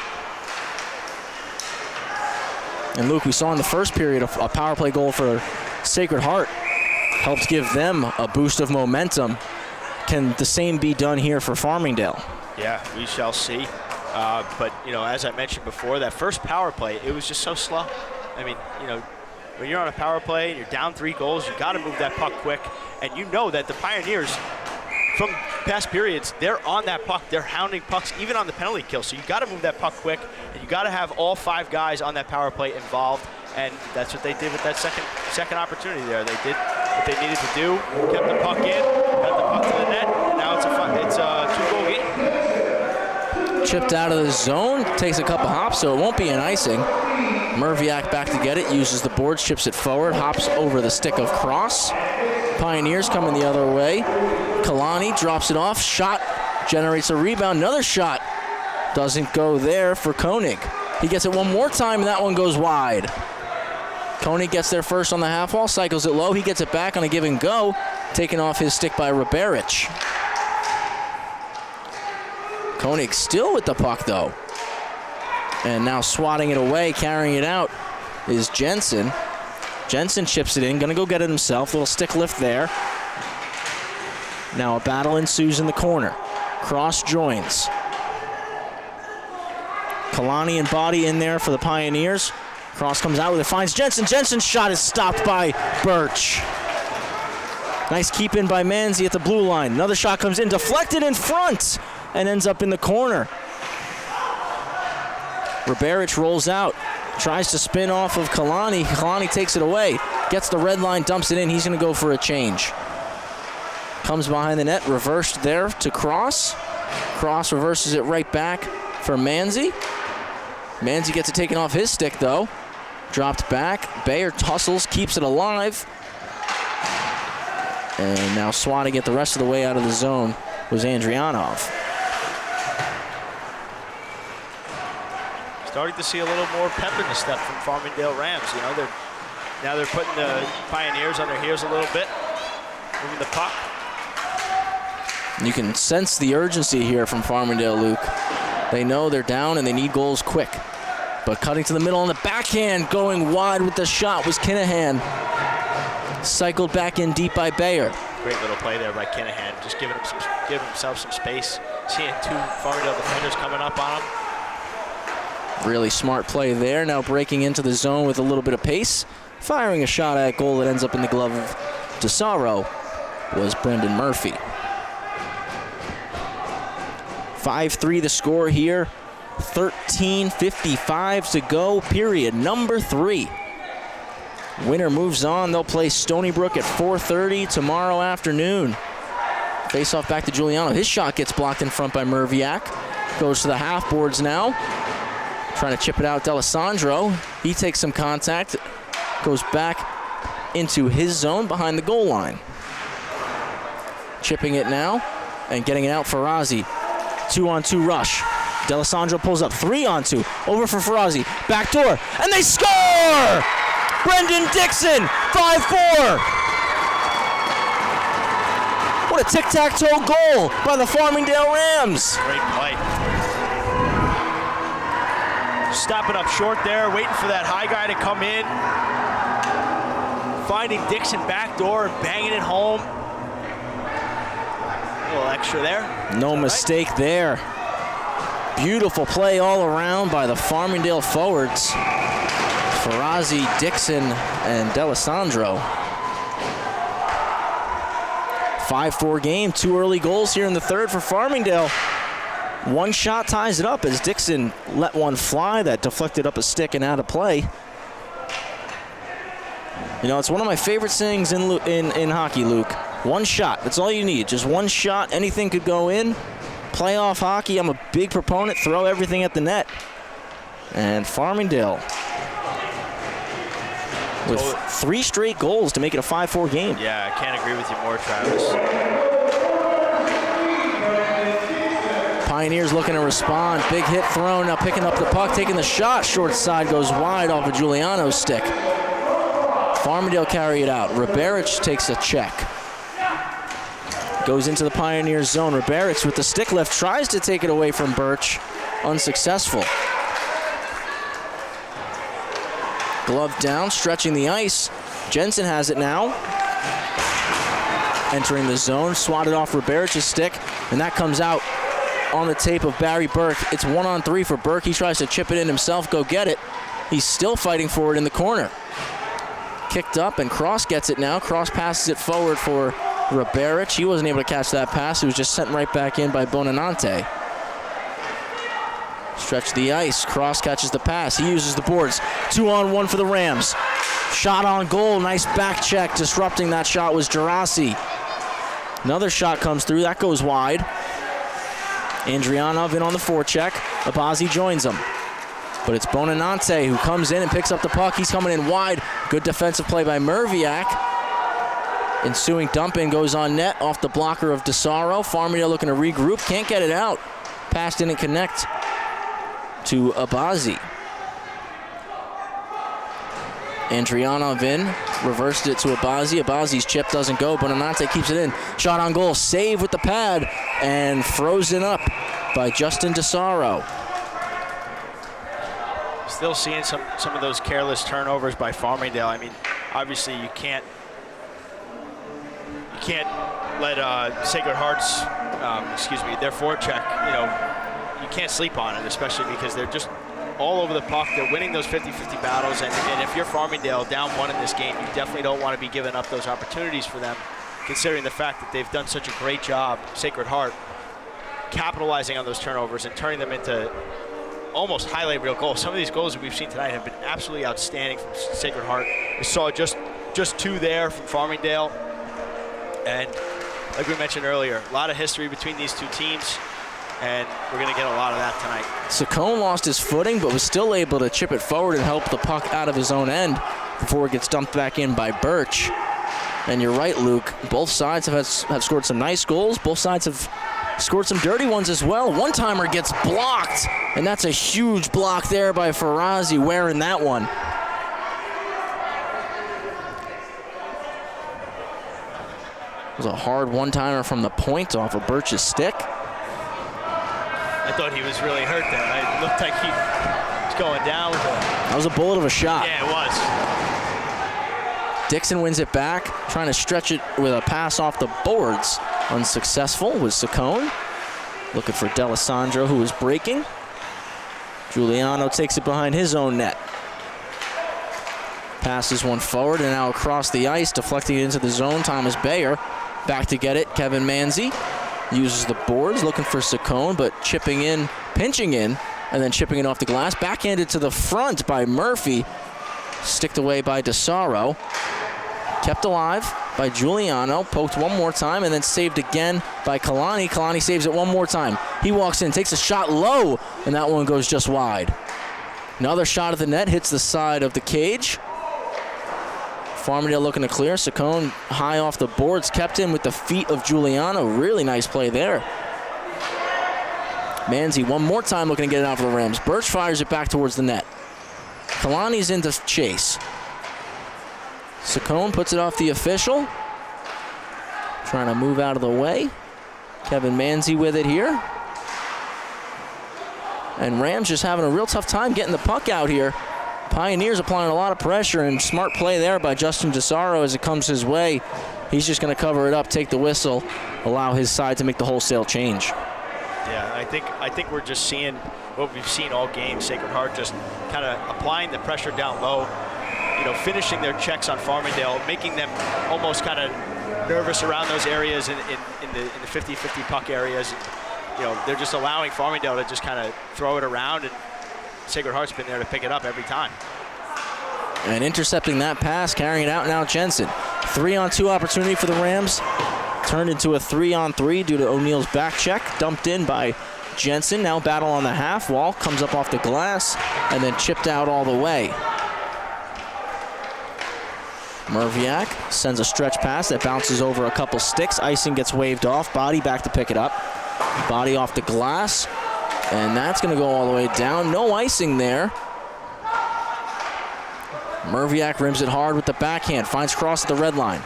And Luke, we saw in the first period a power play goal for Sacred Heart. Helps give them a boost of momentum. Can the same be done here for Farmingdale? Yeah, we shall see. But, as I mentioned before, that first power play, it was just so slow. I mean, when you're on a power play and you're down 3 goals, you got to move that puck quick. And you know that the Pioneers, from past periods, they're on that puck. They're hounding pucks, even on the penalty kill. So you got to move that puck quick, and you got to have all 5 guys on that power play involved. And that's what they did with that second opportunity there. They did what they needed to do, kept the puck in, got the puck to the net, and now it's a 2-goal game. Chipped out of the zone, takes a couple hops, so it won't be an icing. Merviak back to get it, uses the boards, chips it forward, hops over the stick of Cross. Pioneers coming the other way. Kalani drops it off, shot, generates a rebound, another shot. Doesn't go there for Koenig. He gets it one more time, and that one goes wide. Koenig gets there first on the half wall, cycles it low. He gets it back on a give and go, taken off his stick by Roberich. Koenig still with the puck, though. And now swatting it away, carrying it out, is Jensen. Jensen chips it in, gonna go get it himself. Little stick lift there. Now a battle ensues in the corner. Cross joins. Kalani and Body in there for the Pioneers. Cross comes out with it, finds Jensen. Jensen's shot is stopped by Birch. Nice keep in by Manzi at the blue line. Another shot comes in, deflected in front, and ends up in the corner. Rebarich rolls out, tries to spin off of Kalani. Kalani takes it away, gets the red line, dumps it in. He's going to go for a change. Comes behind the net, reversed there to Cross. Cross reverses it right back for Manzi. Manzi gets it taken off his stick, though. Dropped back. Bayer tussles, keeps it alive. And now swatting it the rest of the way out of the zone was Andrianov. Starting to see a little more pep in the step from Farmingdale Rams. You know, they're putting the Pioneers on their heels a little bit, moving the puck. You can sense the urgency here from Farmingdale, Luke. They know they're down and they need goals quick. But cutting to the middle on the backhand, going wide with the shot was Kinahan. Cycled back in deep by Bayer. Great little play there by Kinahan, just giving himself some space. Seeing two Farmingdale defenders coming up on him. Really smart play there. Now breaking into the zone with a little bit of pace. Firing a shot at goal that ends up in the glove of DeSaro was Brendan Murphy. 5-3 the score here. 13:55 to go, period number 3. Winner moves on. They'll play Stony Brook at 4:30 tomorrow afternoon. Face off back to Giuliano. His shot gets blocked in front by Merviak. Goes to the half boards now. Trying to chip it out, D'Alessandro. He takes some contact. Goes back into his zone behind the goal line. Chipping it now and getting it out for Ferrazzi. 2-on-2 rush. D'Alessandro pulls up 3-on-2. Over for Ferrazzi. Backdoor. And they score! Brendan Dixon, 5-4. What a tic-tac-toe goal by the Farmingdale Rams. Great play. Stopping up short there, waiting for that high guy to come in. Finding Dixon backdoor and banging it home. A little extra there. No mistake there. Beautiful play all around by the Farmingdale forwards. Ferrazzi, Dixon, and D'Alessandro. 5-4 game, 2 early goals here in the third for Farmingdale. One shot ties it up as Dixon let one fly that deflected up a stick and out of play. You know, it's one of my favorite things in hockey, Luke. One shot, that's all you need. Just one shot, anything could go in. Playoff hockey, I'm a big proponent. Throw everything at the net. And Farmingdale with 3 straight goals to make it a 5-4 game. Yeah, I can't agree with you more, Travis. Pioneers looking to respond. Big hit thrown, now picking up the puck, taking the shot. Short side goes wide off of Giuliano's stick. Farmingdale carry it out. Rebarich takes a check. Goes into the Pioneers zone. Rebarich with the stick lift tries to take it away from Birch. Unsuccessful. Glove down, stretching the ice. Jensen has it now. Entering the zone, swatted off Rebarich's stick, and that comes out on the tape of Barry Burke. It's 1-on-3 for Burke. He tries to chip it in himself, go get it. He's still fighting for it in the corner. Kicked up, and Cross gets it now. Cross passes it forward for Rebarich. He wasn't able to catch that pass. He was just sent right back in by Bonanante. Stretch the ice. Cross catches the pass. He uses the boards. 2-on-1 for the Rams. Shot on goal. Nice back check. Disrupting that shot was Gerasi. Another shot comes through. That goes wide. Andrianov in on the forecheck. Abazi joins him. But it's Bonanante who comes in and picks up the puck. He's coming in wide. Good defensive play by Merviak. Ensuing dump-in goes on net off the blocker of DeSaro. Farmingdale looking to regroup. Can't get it out. Pass didn't connect to Abazi. Andrianov in. Reversed it to Abazi. Abazi's chip doesn't go. Bonanante keeps it in. Shot on goal. Save with the pad. And frozen up by Justin DeSaro. Still seeing some of those careless turnovers by Farmingdale. I mean, obviously you can't let Sacred Heart's, their forecheck, you can't sleep on it, especially because they're just all over the puck. They're winning those 50-50 battles, and if you're Farmingdale down 1 in this game, you definitely don't want to be giving up those opportunities for them, considering the fact that they've done such a great job, Sacred Heart, capitalizing on those turnovers and turning them into almost highlight reel goals. Some of these goals that we've seen tonight have been absolutely outstanding from Sacred Heart. We saw just 2 there from Farmingdale. And like we mentioned earlier, a lot of history between these 2 teams, and we're going to get a lot of that tonight. Saccone lost his footing, but was still able to chip it forward and help the puck out of his own end before it gets dumped back in by Birch. And you're right, Luke. Both sides have scored some nice goals. Both sides have scored some dirty ones as well. One-timer gets blocked, and that's a huge block there by Farazi, wearing that one. It was a hard one-timer from the point off of Birch's stick. I thought he was really hurt there. It looked like he was going down with it. That was a bullet of a shot. Yeah, it was. Dixon wins it back, trying to stretch it with a pass off the boards. Unsuccessful was Saccone. Looking for D'Alessandro, who is breaking. Giuliano takes it behind his own net. Passes one forward and now across the ice, deflecting it into the zone. Thomas Bayer back to get it. Kevin Manzi uses the boards, looking for Saccone, but chipping in, pinching in, and then chipping it off the glass. Backhanded to the front by Murphy. Sticked away by DeSaro. Kept alive by Giuliano. Poked one more time and then saved again by Kalani. Kalani saves it one more time. He walks in, takes a shot low, and that one goes just wide. Another shot at the net, hits the side of the cage. Farmingdale looking to clear. Saccone high off the boards, kept in with the feet of Giuliano. Really nice play there. Manzi one more time looking to get it out for the Rams. Birch fires it back towards the net. Kalani's into chase. Saccone puts it off the official. Trying to move out of the way. Kevin Manzi with it here. And Rams just having a real tough time getting the puck out here. Pioneers applying a lot of pressure, and smart play there by Justin DeSaro as it comes his way. He's just going to cover it up, take the whistle, allow his side to make the wholesale change. Yeah, I think we're just seeing what we've seen all game. Sacred Heart just kind of applying the pressure down low, finishing their checks on Farmingdale, making them almost kind of nervous around those areas in the 50-50 puck areas. They're just allowing Farmingdale to just kind of throw it around, and Sacred Heart's been there to pick it up every time. And intercepting that pass, carrying it out now, Jensen. 3-on-2 opportunity for the Rams. Turned into a 3-on-3 due to O'Neill's back check. Dumped in by Jensen. Now battle on the half wall. Comes up off the glass and then chipped out all the way. Merviak sends a stretch pass that bounces over a couple sticks. Icing gets waved off. Body back to pick it up. Body off the glass. And that's going to go all the way down. No icing there. Merviak rims it hard with the backhand. Finds Cross at the red line.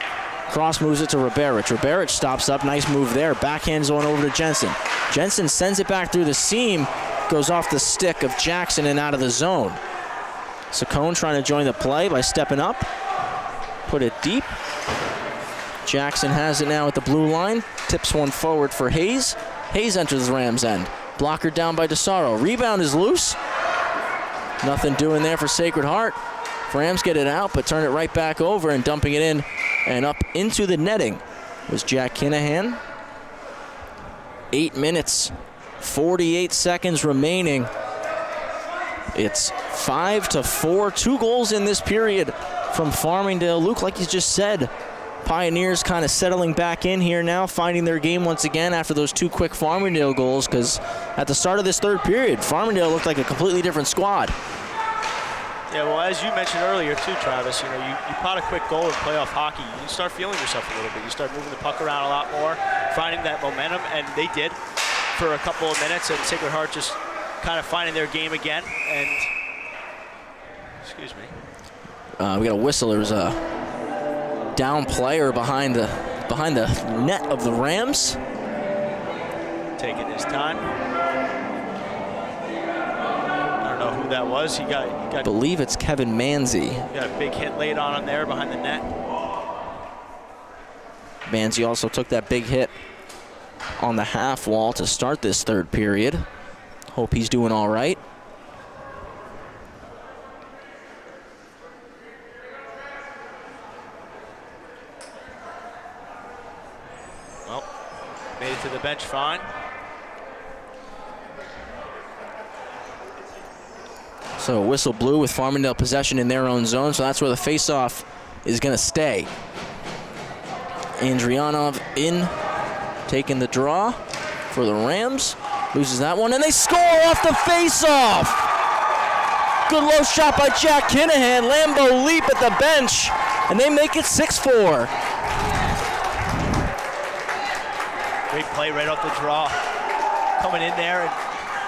Cross moves it to Roberich. Roberich stops up. Nice move there. Backhands on over to Jensen. Jensen sends it back through the seam. Goes off the stick of Jackson and out of the zone. Saccone trying to join the play by stepping up. Put it deep. Jackson has it now at the blue line. Tips one forward for Hayes. Hayes enters the Rams' end. Blocker down by DeSaro. Rebound is loose. Nothing doing there for Sacred Heart. Rams get it out, but turn it right back over, and dumping it in and up into the netting was Jack Kinahan. 8 minutes, 48 seconds remaining. It's 5-4, 2 goals in this period from Farmingdale. Luke, like you just said, Pioneers kind of settling back in here now, finding their game once again after those 2 quick Farmingdale goals, because at the start of this third period, Farmingdale looked like a completely different squad. Yeah, well, as you mentioned earlier too, Travis, you pot a quick goal in playoff hockey, you start feeling yourself a little bit. You start moving the puck around a lot more, finding that momentum, and they did for a couple of minutes, and Sacred Heart just kind of finding their game again. And excuse me. We got a whistle. There was a down player behind the net of the Rams. taking his time. I don't know who that was. I believe it's Kevin Manzi. Got a big hit laid on him there behind the net. Manzi also took that big hit on the half wall to start this third period. Hope he's doing all right. Well, made it to the bench fine. So whistle blew with Farmingdale possession in their own zone, so that's where the faceoff is going to stay. Andrianov in, taking the draw for the Rams. Loses that one, and they score off the faceoff. Good low shot by Jack Kinahan. Lambeau leap at the bench, and they make it 6-4. Great play right off the draw. Coming in there, and,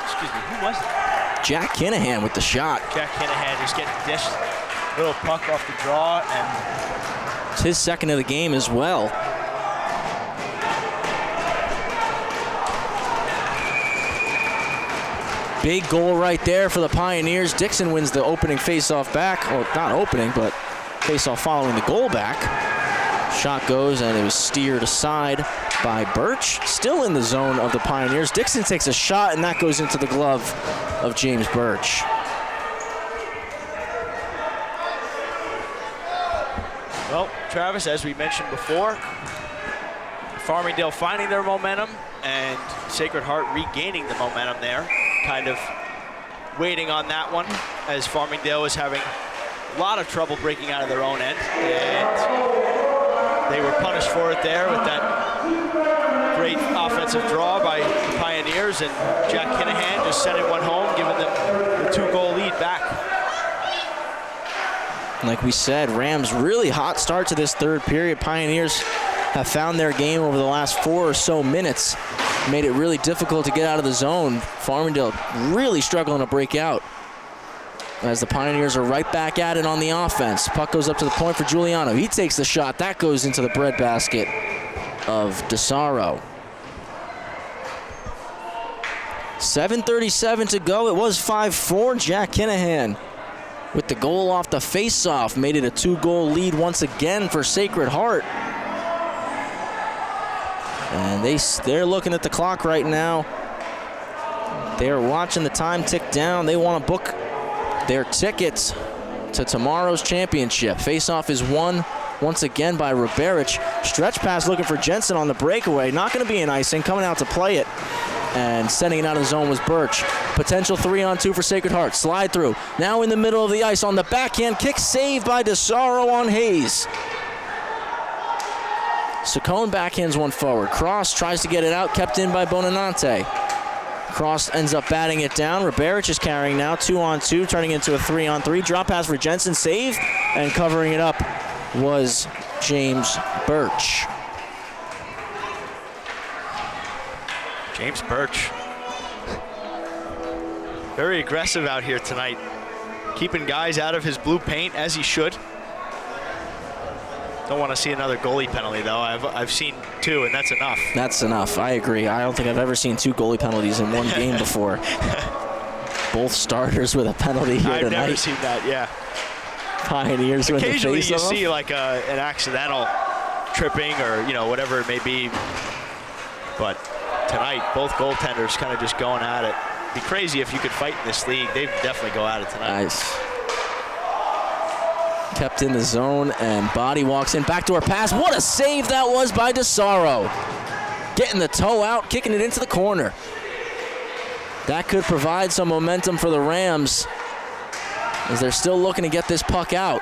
excuse me, who was that? Jack Kinahan with the shot. Jack Kinahan just getting dished. Little puck off the draw, and it's his second of the game as well. Big goal right there for the Pioneers. Dixon wins the opening faceoff back, or not opening, but faceoff following the goal back. Shot goes, and it was steered aside by Birch. Still in the zone of the Pioneers. Dixon takes a shot, and that goes into the glove of James Birch. Well, Travis, as we mentioned before, Farmingdale finding their momentum and Sacred Heart regaining the momentum there. Kind of waiting on that one as Farmingdale is having a lot of trouble breaking out of their own end. And they were punished for it there with that great offensive draw by the Pioneers, and Jack Kinahan just sending one home, giving them the 2-goal lead back. Like we said, Rams really hot start to this third period. Pioneers have found their game over the last 4 or so minutes. Made it really difficult to get out of the zone. Farmingdale really struggling to break out as the Pioneers are right back at it on the offense. Puck goes up to the point for Giuliano. He takes the shot. That goes into the breadbasket of DeSaro. 7:37 to go. It was 5-4. Jack Kinahan with the goal off the faceoff made it a 2-goal lead once again for Sacred Heart. And they're looking at the clock right now. They're watching the time tick down. They want to book their tickets to tomorrow's championship. Faceoff is won once again by Roberich. Stretch pass looking for Jensen on the breakaway. Not going to be an icing. Coming out to play it. And sending it out of the zone was Birch. Potential 3-on-2 for Sacred Heart. Slide through. Now in the middle of the ice on the backhand kick. Saved by DeSaro on Hayes. Saccone backhands one forward. Cross tries to get it out, kept in by Bonanante. Cross ends up batting it down. Roberich is carrying now, 2-on-2, turning into a 3-on-3. Drop pass for Jensen, save, and covering it up was James Birch. James Birch. Very aggressive out here tonight. Keeping guys out of his blue paint, as he should. Don't want to see another goalie penalty, though. I've seen 2, and that's enough. That's enough. I agree. I don't think I've ever seen 2 goalie penalties in one game before. Both starters with a penalty here tonight. I've never seen that, yeah. Pioneers with the face-off. Occasionally you see like an accidental tripping or, whatever it may be. But tonight, both goaltenders kind of just going at it. It'd be crazy if you could fight in this league. They'd definitely go at it tonight. Nice. Kept in the zone, and Body walks in. Backdoor pass. What a save that was by DeSaro. Getting the toe out, kicking it into the corner. That could provide some momentum for the Rams as they're still looking to get this puck out.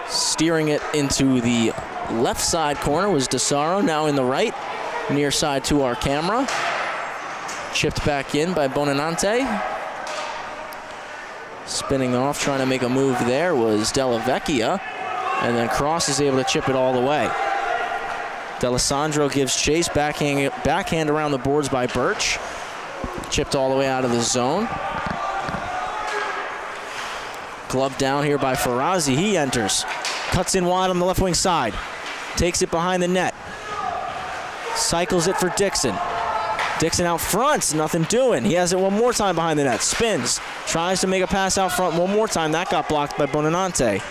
Steering it into the left side corner was DeSaro, now in the right, near side to our camera. Chipped back in by Bonanante. Spinning off, trying to make a move there was Della Vecchia, and then Cross is able to chip it all the way. D'Alessandro gives chase, backhand around the boards by Birch. Chipped all the way out of the zone. Glove down here by Ferrazzi. He enters. Cuts in wide on the left wing side. Takes it behind the net. Cycles it for Dixon. Dixon out front, nothing doing. He has it one more time behind the net, spins, tries to make a pass out front one more time. That got blocked by Bonanante.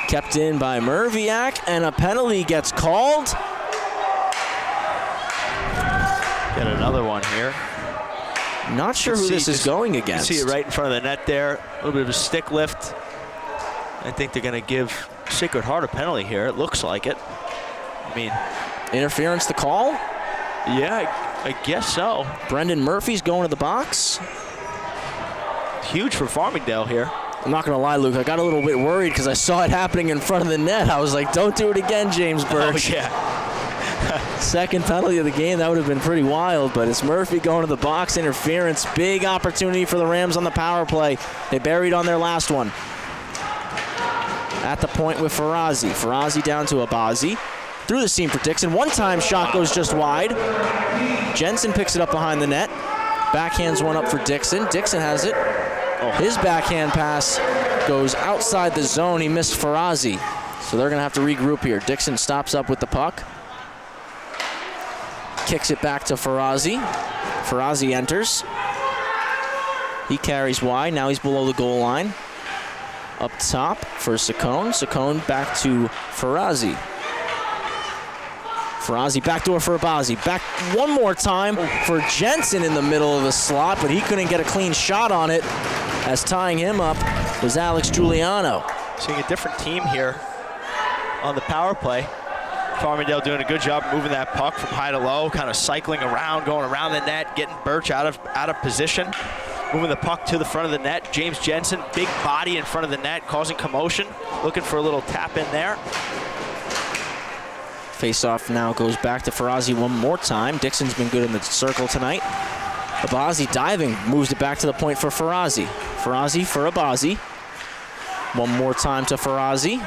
Kept in by Merviak, and a penalty gets called. Get another one here. Not sure who this is going against. You see it right in front of the net there. A little bit of a stick lift. I think they're going to give Sacred Heart a penalty here. It looks like it. I mean, interference the call? Yeah, I guess so. Brendan Murphy's going to the box. Huge for Farmingdale here. I'm not going to lie, Luke. I got a little bit worried because I saw it happening in front of the net. I was like, don't do it again, James Birch. Oh, yeah. Second penalty of the game. That would have been pretty wild, but it's Murphy going to the box. Interference. Big opportunity for the Rams on the power play. They buried on their last one. At the point with Farazi. Farazi down to Abazi. Through the seam for Dixon. One-time shot goes just wide. Jensen picks it up behind the net. Backhands one up for Dixon. Dixon has it. His backhand pass goes outside the zone. He missed Farazi. So they're going to have to regroup here. Dixon stops up with the puck. Kicks it back to Farazi. Farazi enters. He carries wide. Now he's below the goal line. Up top for Saccone. Saccone back to Farazi. Farazi backdoor for Abazi. Back one more time for Jensen in the middle of the slot, but he couldn't get a clean shot on it, as tying him up was Alex Giuliano. Seeing a different team here on the power play. Farmingdale doing a good job moving that puck from high to low, kind of cycling around, going around the net, getting Birch out of position, moving the puck to the front of the net. James Jensen, big body in front of the net, causing commotion, looking for a little tap in there. Face-off now goes back to Farazi one more time. Dixon's been good in the circle tonight. Abazi diving, moves it back to the point for Farazi. Farazi for Abazi. One more time to Farazi.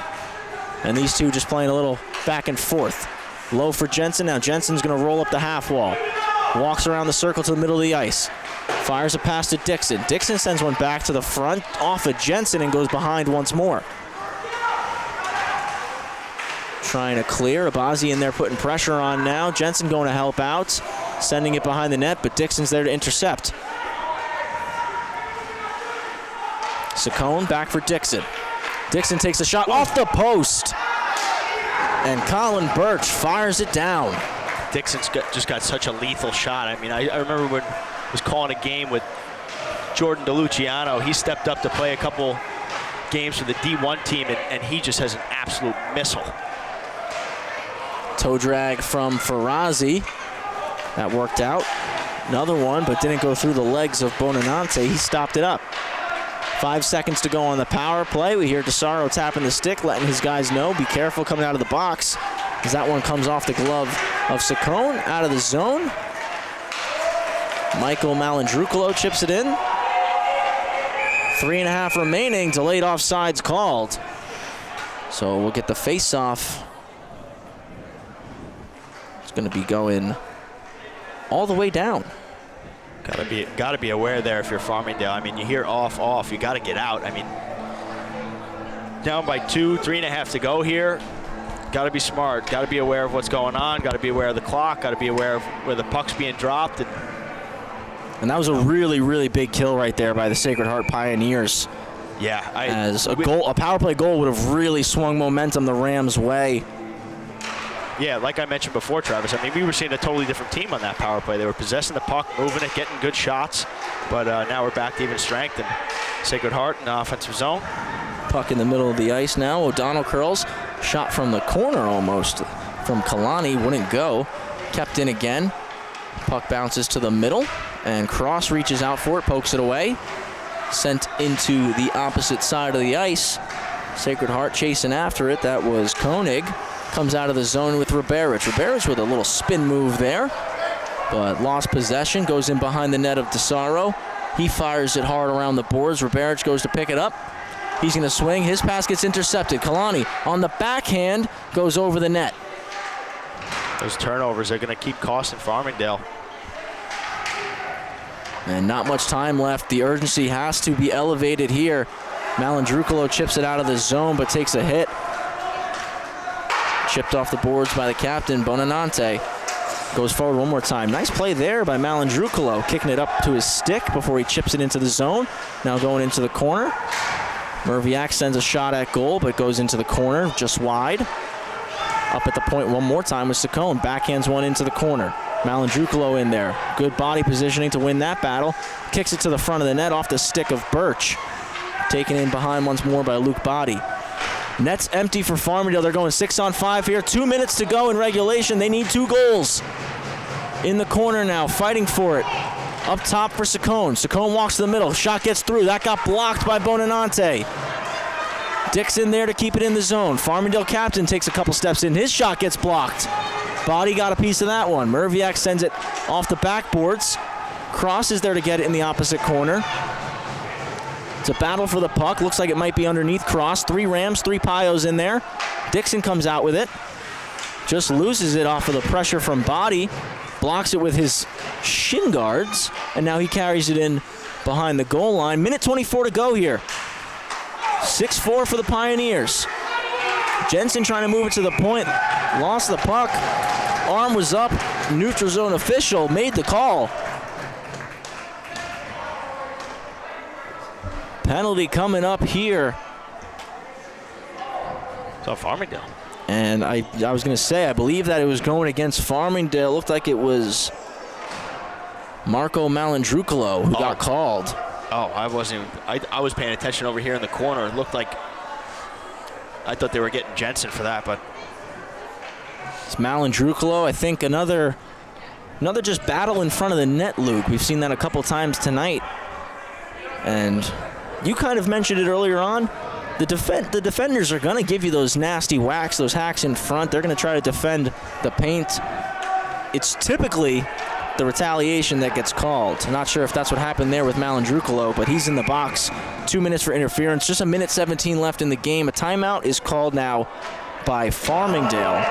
And these two just playing a little back and forth. Low for Jensen. Now Jensen's going to roll up the half wall. Walks around the circle to the middle of the ice. Fires a pass to Dixon. Dixon sends one back to the front off of Jensen and goes behind once more. Trying to clear. Abazi in there putting pressure on now. Jensen going to help out. Sending it behind the net, but Dixon's there to intercept. Saccone back for Dixon. Dixon takes a shot off the post. And Colin Birch fires it down. Dixon's just got such a lethal shot. I mean, I remember when I was calling a game with Jordan DeLuciano. He stepped up to play a couple games for the D1 team, and he just has an absolute missile. Toe drag from Farazi. That worked out. Another one, but didn't go through the legs of Bonanante. He stopped it up. 5 seconds to go on the power play. We hear DeSaro tapping the stick, letting his guys know, be careful coming out of the box, as that one comes off the glove of Saccone, out of the zone. Michael Malandrucolo chips it in. 3.5 remaining, delayed offsides called. So we'll get the face-off. It's going to be going all the way down. Gotta be aware there if you're Farmingdale. I mean, you hear off, you gotta get out. I mean, down by 2, 3.5 to go here. Gotta be smart, gotta be aware of what's going on, gotta be aware of the clock, gotta be aware of where the puck's being dropped. And that was a really, really big kill right there by the Sacred Heart Pioneers. Yeah. As a power play goal would have really swung momentum the Rams' way. Yeah, like I mentioned before, Travis, I mean, we were seeing a totally different team on that power play. They were possessing the puck, moving it, getting good shots, but now we're back to even strength, and Sacred Heart in the offensive zone. Puck in the middle of the ice now. O'Donnell curls. Shot from the corner almost from Kalani. Wouldn't go. Kept in again. Puck bounces to the middle, and Cross reaches out for it, pokes it away. Sent into the opposite side of the ice. Sacred Heart chasing after it. That was Koenig. Comes out of the zone with Riberich. Riberich with a little spin move there, but lost possession. Goes in behind the net of DeSaro. He fires it hard around the boards. Riberich goes to pick it up. He's going to swing. His pass gets intercepted. Kalani on the backhand goes over the net. Those turnovers are going to keep costing Farmingdale. And not much time left. The urgency has to be elevated here. Malandrucolo chips it out of the zone, but takes a hit. Chipped off the boards by the captain, Bonanante. Goes forward one more time. Nice play there by Malandrukalo, kicking it up to his stick before he chips it into the zone. Now going into the corner. Merviak sends a shot at goal, but goes into the corner, just wide. Up at the point one more time with Saccone. Backhands one into the corner. Malandrukalo in there. Good body positioning to win that battle. Kicks it to the front of the net off the stick of Birch. Taken in behind once more by Luke Body. Net's empty for Farmingdale. They're going 6-on-5 here. 2 minutes to go in regulation. They need 2 goals. In the corner now, fighting for it. Up top for Saccone. Saccone walks to the middle. Shot gets through. That got blocked by Bonanante. Dick's in there to keep it in the zone. Farmingdale captain takes a couple steps in. His shot gets blocked. Body got a piece of that one. Merviak sends it off the backboards. Cross is there to get it in the opposite corner. It's a battle for the puck. Looks like it might be underneath Cross. 3 Rams, 3 Pios in there. Dixon comes out with it. Just loses it off of the pressure from Body. Blocks it with his shin guards. And now he carries it in behind the goal line. Minute 24 to go here. 6-4 for the Pioneers. Jensen trying to move it to the point. Lost the puck. Arm was up. Neutral zone official made the call. Penalty coming up here. So Farmingdale. And I was going to say, I believe that it was going against Farmingdale. Looked like it was Marco Malandrukalo who got called. Oh, I wasn't. I was paying attention over here in the corner. It looked like I thought they were getting Jensen for that, but it's Malandrukalo. I think another just battle in front of the net, Luke. We've seen that a couple times tonight. And you kind of mentioned it earlier on. The defenders are going to give you those nasty whacks, those hacks in front. They're going to try to defend the paint. It's typically the retaliation that gets called. I'm not sure if that's what happened there with Malandrukalo, but he's in the box. 2 minutes for interference. Just a minute 17 left in the game. A timeout is called now by Farmingdale.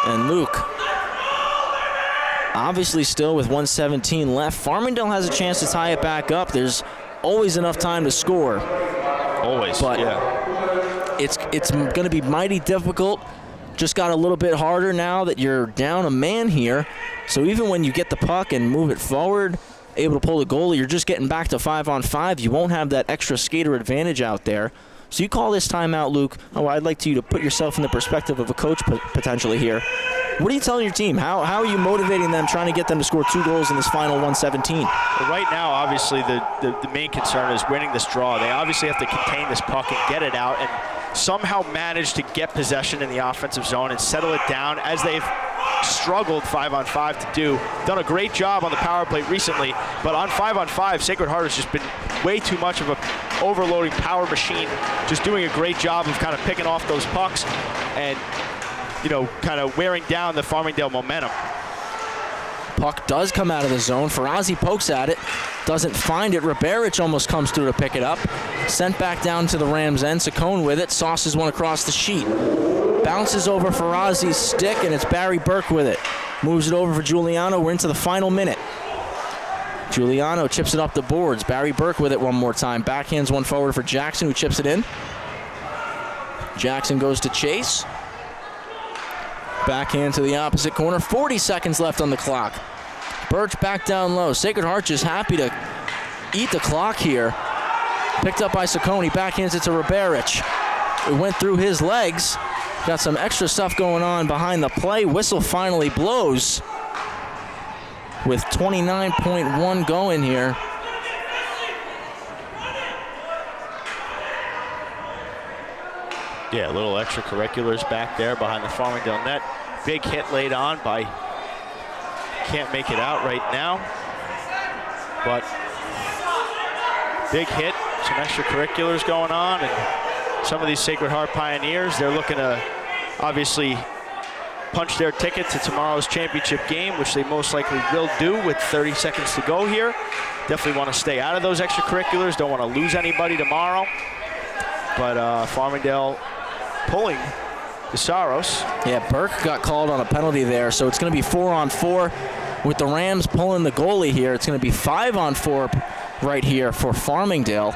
And Luke, obviously still with 1:17 left. Farmingdale has a chance to tie it back up. There's always enough time to score. Always, but yeah. It's going to be mighty difficult. Just got a little bit harder now that you're down a man here. So even when you get the puck and move it forward, able to pull the goalie, you're just getting back to 5-on-5. You won't have that extra skater advantage out there. So you call this timeout, Luke. Oh, I'd like you to put yourself in the perspective of a coach potentially here. What are you telling your team? How are you motivating them, trying to get them to score 2 goals in this final 1:17? Well, right now, obviously, the main concern is winning this draw. They obviously have to contain this puck and get it out and somehow manage to get possession in the offensive zone and settle it down as they've struggled 5-on-5 to do. Done a great job on the power play recently, but on 5-on-5, Sacred Heart has just been way too much of a overloading power machine, just doing a great job of kind of picking off those pucks and, you know, kind of wearing down the Farmingdale momentum. Puck does come out of the zone. Ferrazzi pokes at it, doesn't find it. Riberich almost comes through to pick it up. Sent back down to the Rams' end. Saccone with it, sauces one across the sheet. Bounces over Ferrazzi's stick, and it's Barry Burke with it. Moves it over for Giuliano. We're into the final minute. Giuliano chips it up the boards. Barry Burke with it one more time. Backhands one forward for Jackson, who chips it in. Jackson goes to chase. Backhand to the opposite corner. 40 seconds left on the clock. Birch back down low. Sacred Heart just happy to eat the clock here. Picked up by Saccone. Backhands it to Riberich. It went through his legs. Got some extra stuff going on behind the play. Whistle finally blows with 29.1 going here. Yeah, a little extracurriculars back there behind the Farmingdale net. Big hit laid on by, can't make it out right now, but big hit, some extracurriculars going on, and some of these Sacred Heart Pioneers, they're looking to obviously punch their ticket to tomorrow's championship game, which they most likely will do with 30 seconds to go here. Definitely want to stay out of those extracurriculars, don't want to lose anybody tomorrow, but Farmingdale pulling the Saros. Yeah, Burke got called on a penalty there, so it's going to be 4-on-4 with the Rams pulling the goalie here. It's going to be 5-on-4 right here for Farmingdale.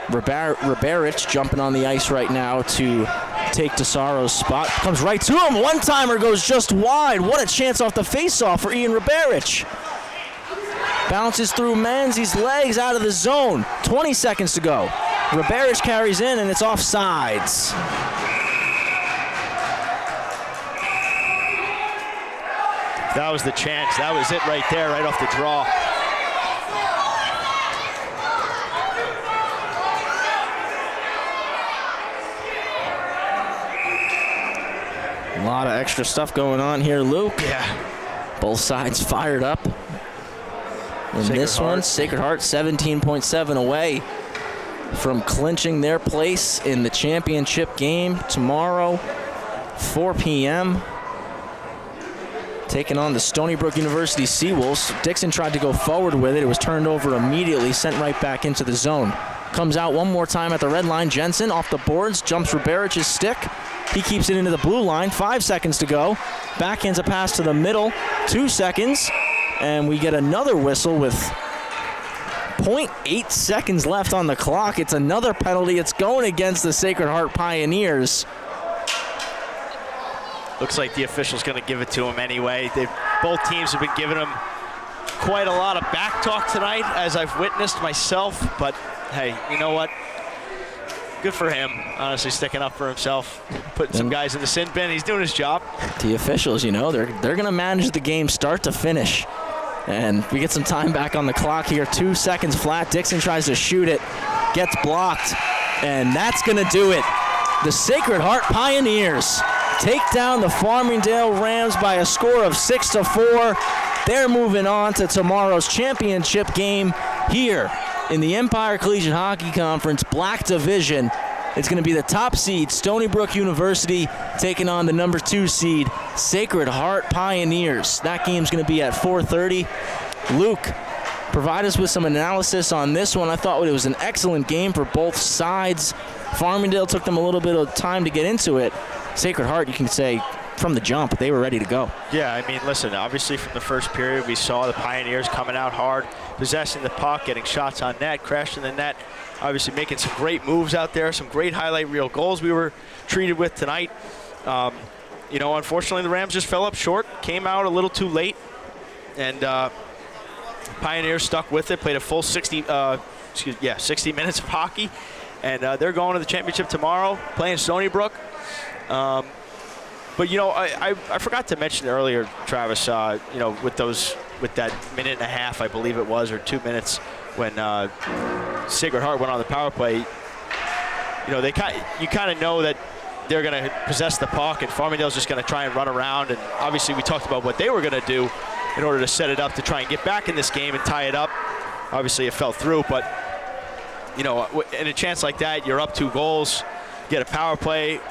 Riberich jumping on the ice right now to take Desaro's spot. Comes right to him. One-timer goes just wide. What a chance off the face-off for Ian Riberich. Bounces through Manzi's legs out of the zone. 20 seconds to go. Riberich carries in, and it's offsides. That was the chance. That was it right there, right off the draw. A lot of extra stuff going on here, Luke. Yeah. Both sides fired up. In this one, Sacred Heart 17.7 away from clinching their place in the championship game tomorrow, 4 p.m. Taking on the Stony Brook University Seawolves. Dixon tried to go forward with it. It was turned over immediately, sent right back into the zone. Comes out one more time at the red line. Jensen off the boards, jumps Riberich's stick. He keeps it into the blue line. 5 seconds to go. Backhands a pass to the middle. 2 seconds. And we get another whistle with 0.8 seconds left on the clock. It's another penalty. It's going against the Sacred Heart Pioneers. Looks like the official's going to give it to him anyway. Both teams have been giving him quite a lot of back talk tonight, as I've witnessed myself. But, hey, you know what? Good for him, honestly, sticking up for himself, putting some guys in the sin bin. He's doing his job. The officials, you know, they're going to manage the game start to finish. And we get some time back on the clock here. 2 seconds flat. Dixon tries to shoot it, gets blocked, and that's going to do it. The Sacred Heart Pioneers take down the Farmingdale Rams by a score of 6-4. They're moving on to tomorrow's championship game here in the Empire Collegiate Hockey Conference Black Division. It's going to be the top seed, Stony Brook University, taking on the number 2 seed, Sacred Heart Pioneers. That game's going to be at 4:30. Luke, provide us with some analysis on this one. I thought it was an excellent game for both sides. Farmingdale took them a little bit of time to get into it. Sacred Heart, you can say, from the jump, they were ready to go. Yeah, I mean, listen, obviously from the first period, we saw the Pioneers coming out hard, possessing the puck, getting shots on net, crashing the net, obviously making some great moves out there, some great highlight reel goals we were treated with tonight. You know, unfortunately, the Rams just fell up short, came out a little too late, and Pioneers stuck with it, played a full 60 minutes of hockey, and they're going to the championship tomorrow, playing Stony Brook. But, you know, I forgot to mention earlier, Travis, you know, with that minute and a half, I believe it was, or 2 minutes, when Sacred Heart went on the power play, you know, you kind of know that they're going to possess the puck, and Farmingdale's just going to try and run around. And obviously we talked about what they were going to do in order to set it up to try and get back in this game and tie it up. Obviously it fell through, but, you know, in a chance like that, you're up 2 goals, get a power play,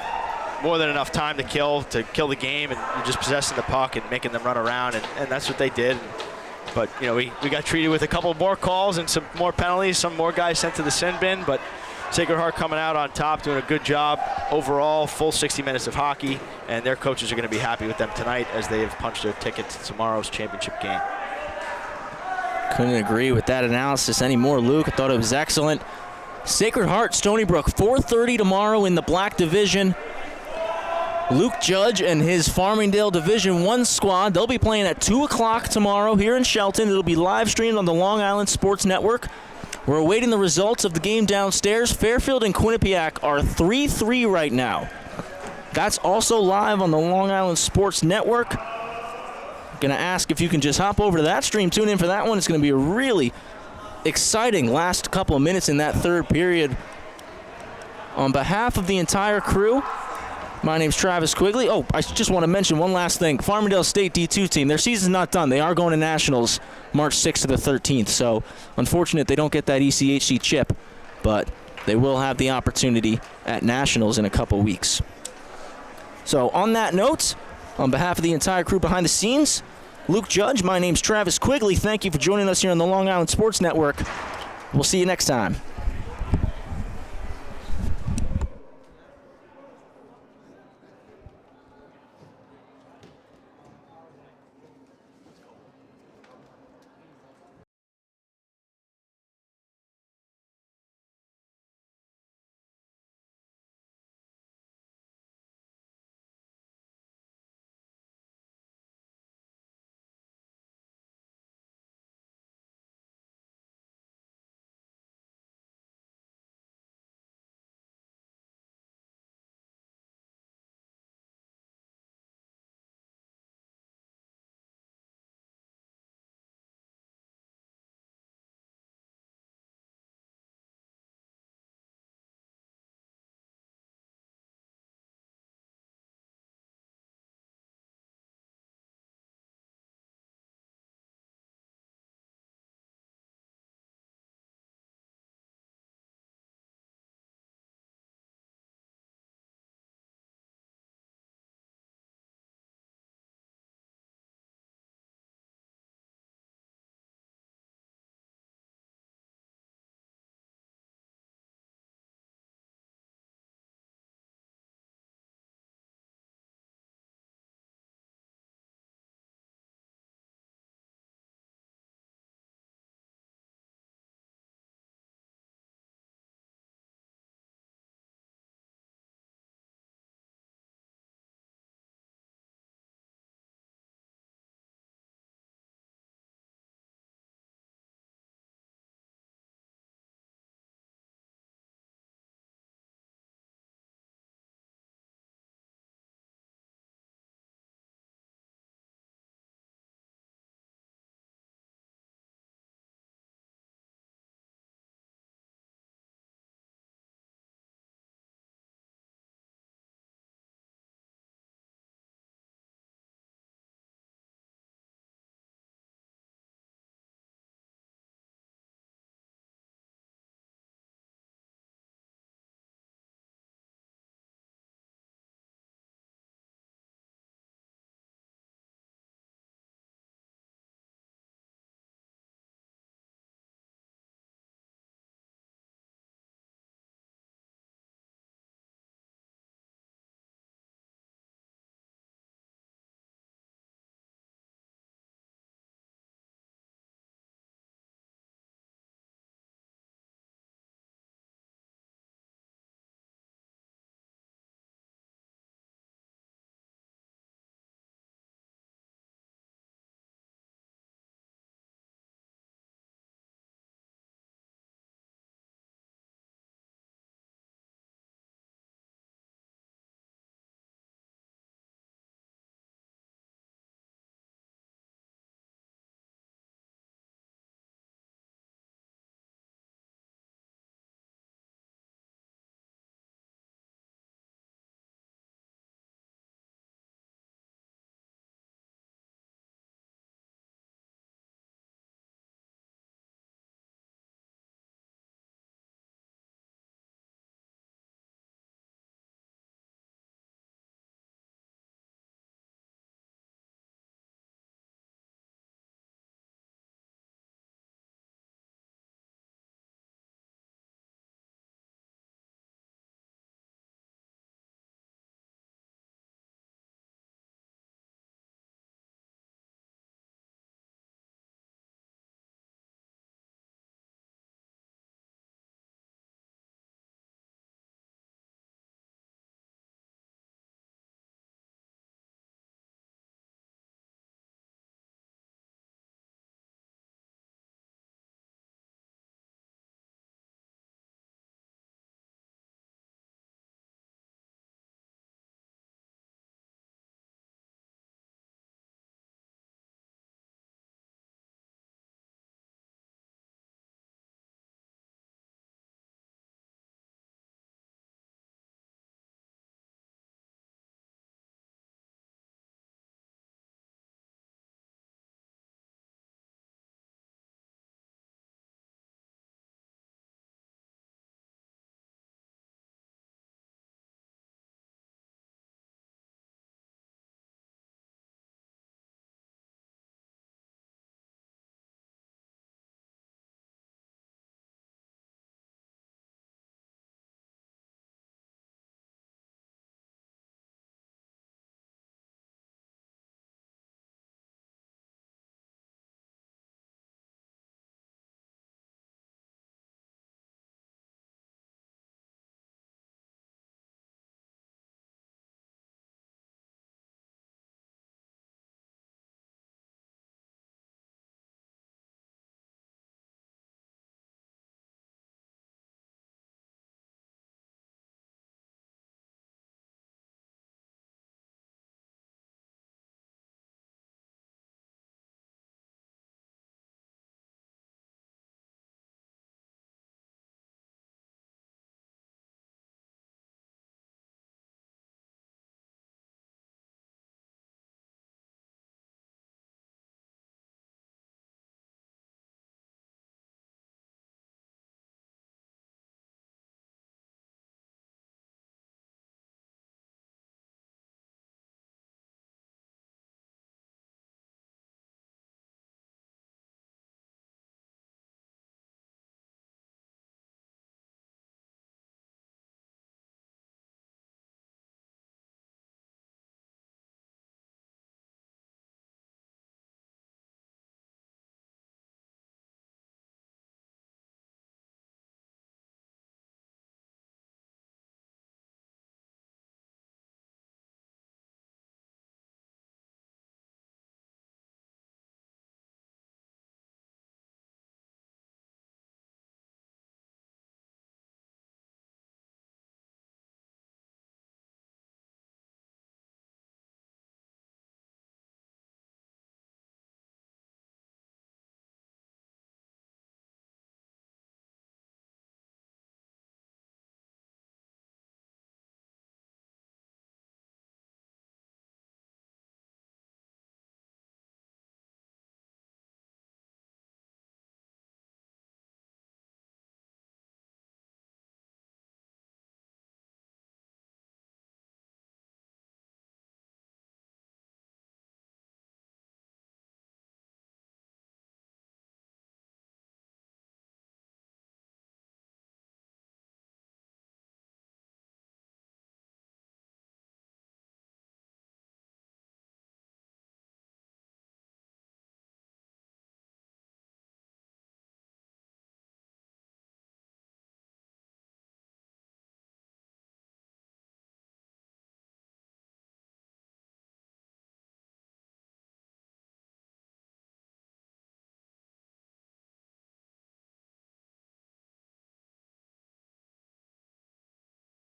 more than enough time to kill the game, and you're just possessing the puck and making them run around, and that's what they did. But, you know, we got treated with a couple more calls and some more penalties, some more guys sent to the sin bin, but Sacred Heart coming out on top, doing a good job overall, full 60 minutes of hockey, and their coaches are going to be happy with them tonight as they have punched their ticket to tomorrow's championship game. Couldn't agree with that analysis anymore, Luke. I thought it was excellent. Sacred Heart, Stony Brook, 4:30 tomorrow in the Black Division. Luke Judge and his Farmingdale Division I squad, they'll be playing at 2 o'clock tomorrow here in Shelton. It'll be live streamed on the Long Island Sports Network. We're awaiting the results of the game downstairs. Fairfield and Quinnipiac are 3-3 right now. That's also live on the Long Island Sports Network. Going to ask if you can just hop over to that stream, tune in for that one. It's going to be a really exciting last couple of minutes in that third period. On behalf of the entire crew, my name's Travis Quigley. Oh, I just want to mention one last thing. Farmingdale State D2 team, their season's not done. They are going to Nationals March 6th to the 13th. So, unfortunate they don't get that ECHC chip, but they will have the opportunity at Nationals in a couple weeks. So, on that note, on behalf of the entire crew behind the scenes, Luke Judge, my name's Travis Quigley. Thank you for joining us here on the Long Island Sports Network. We'll see you next time.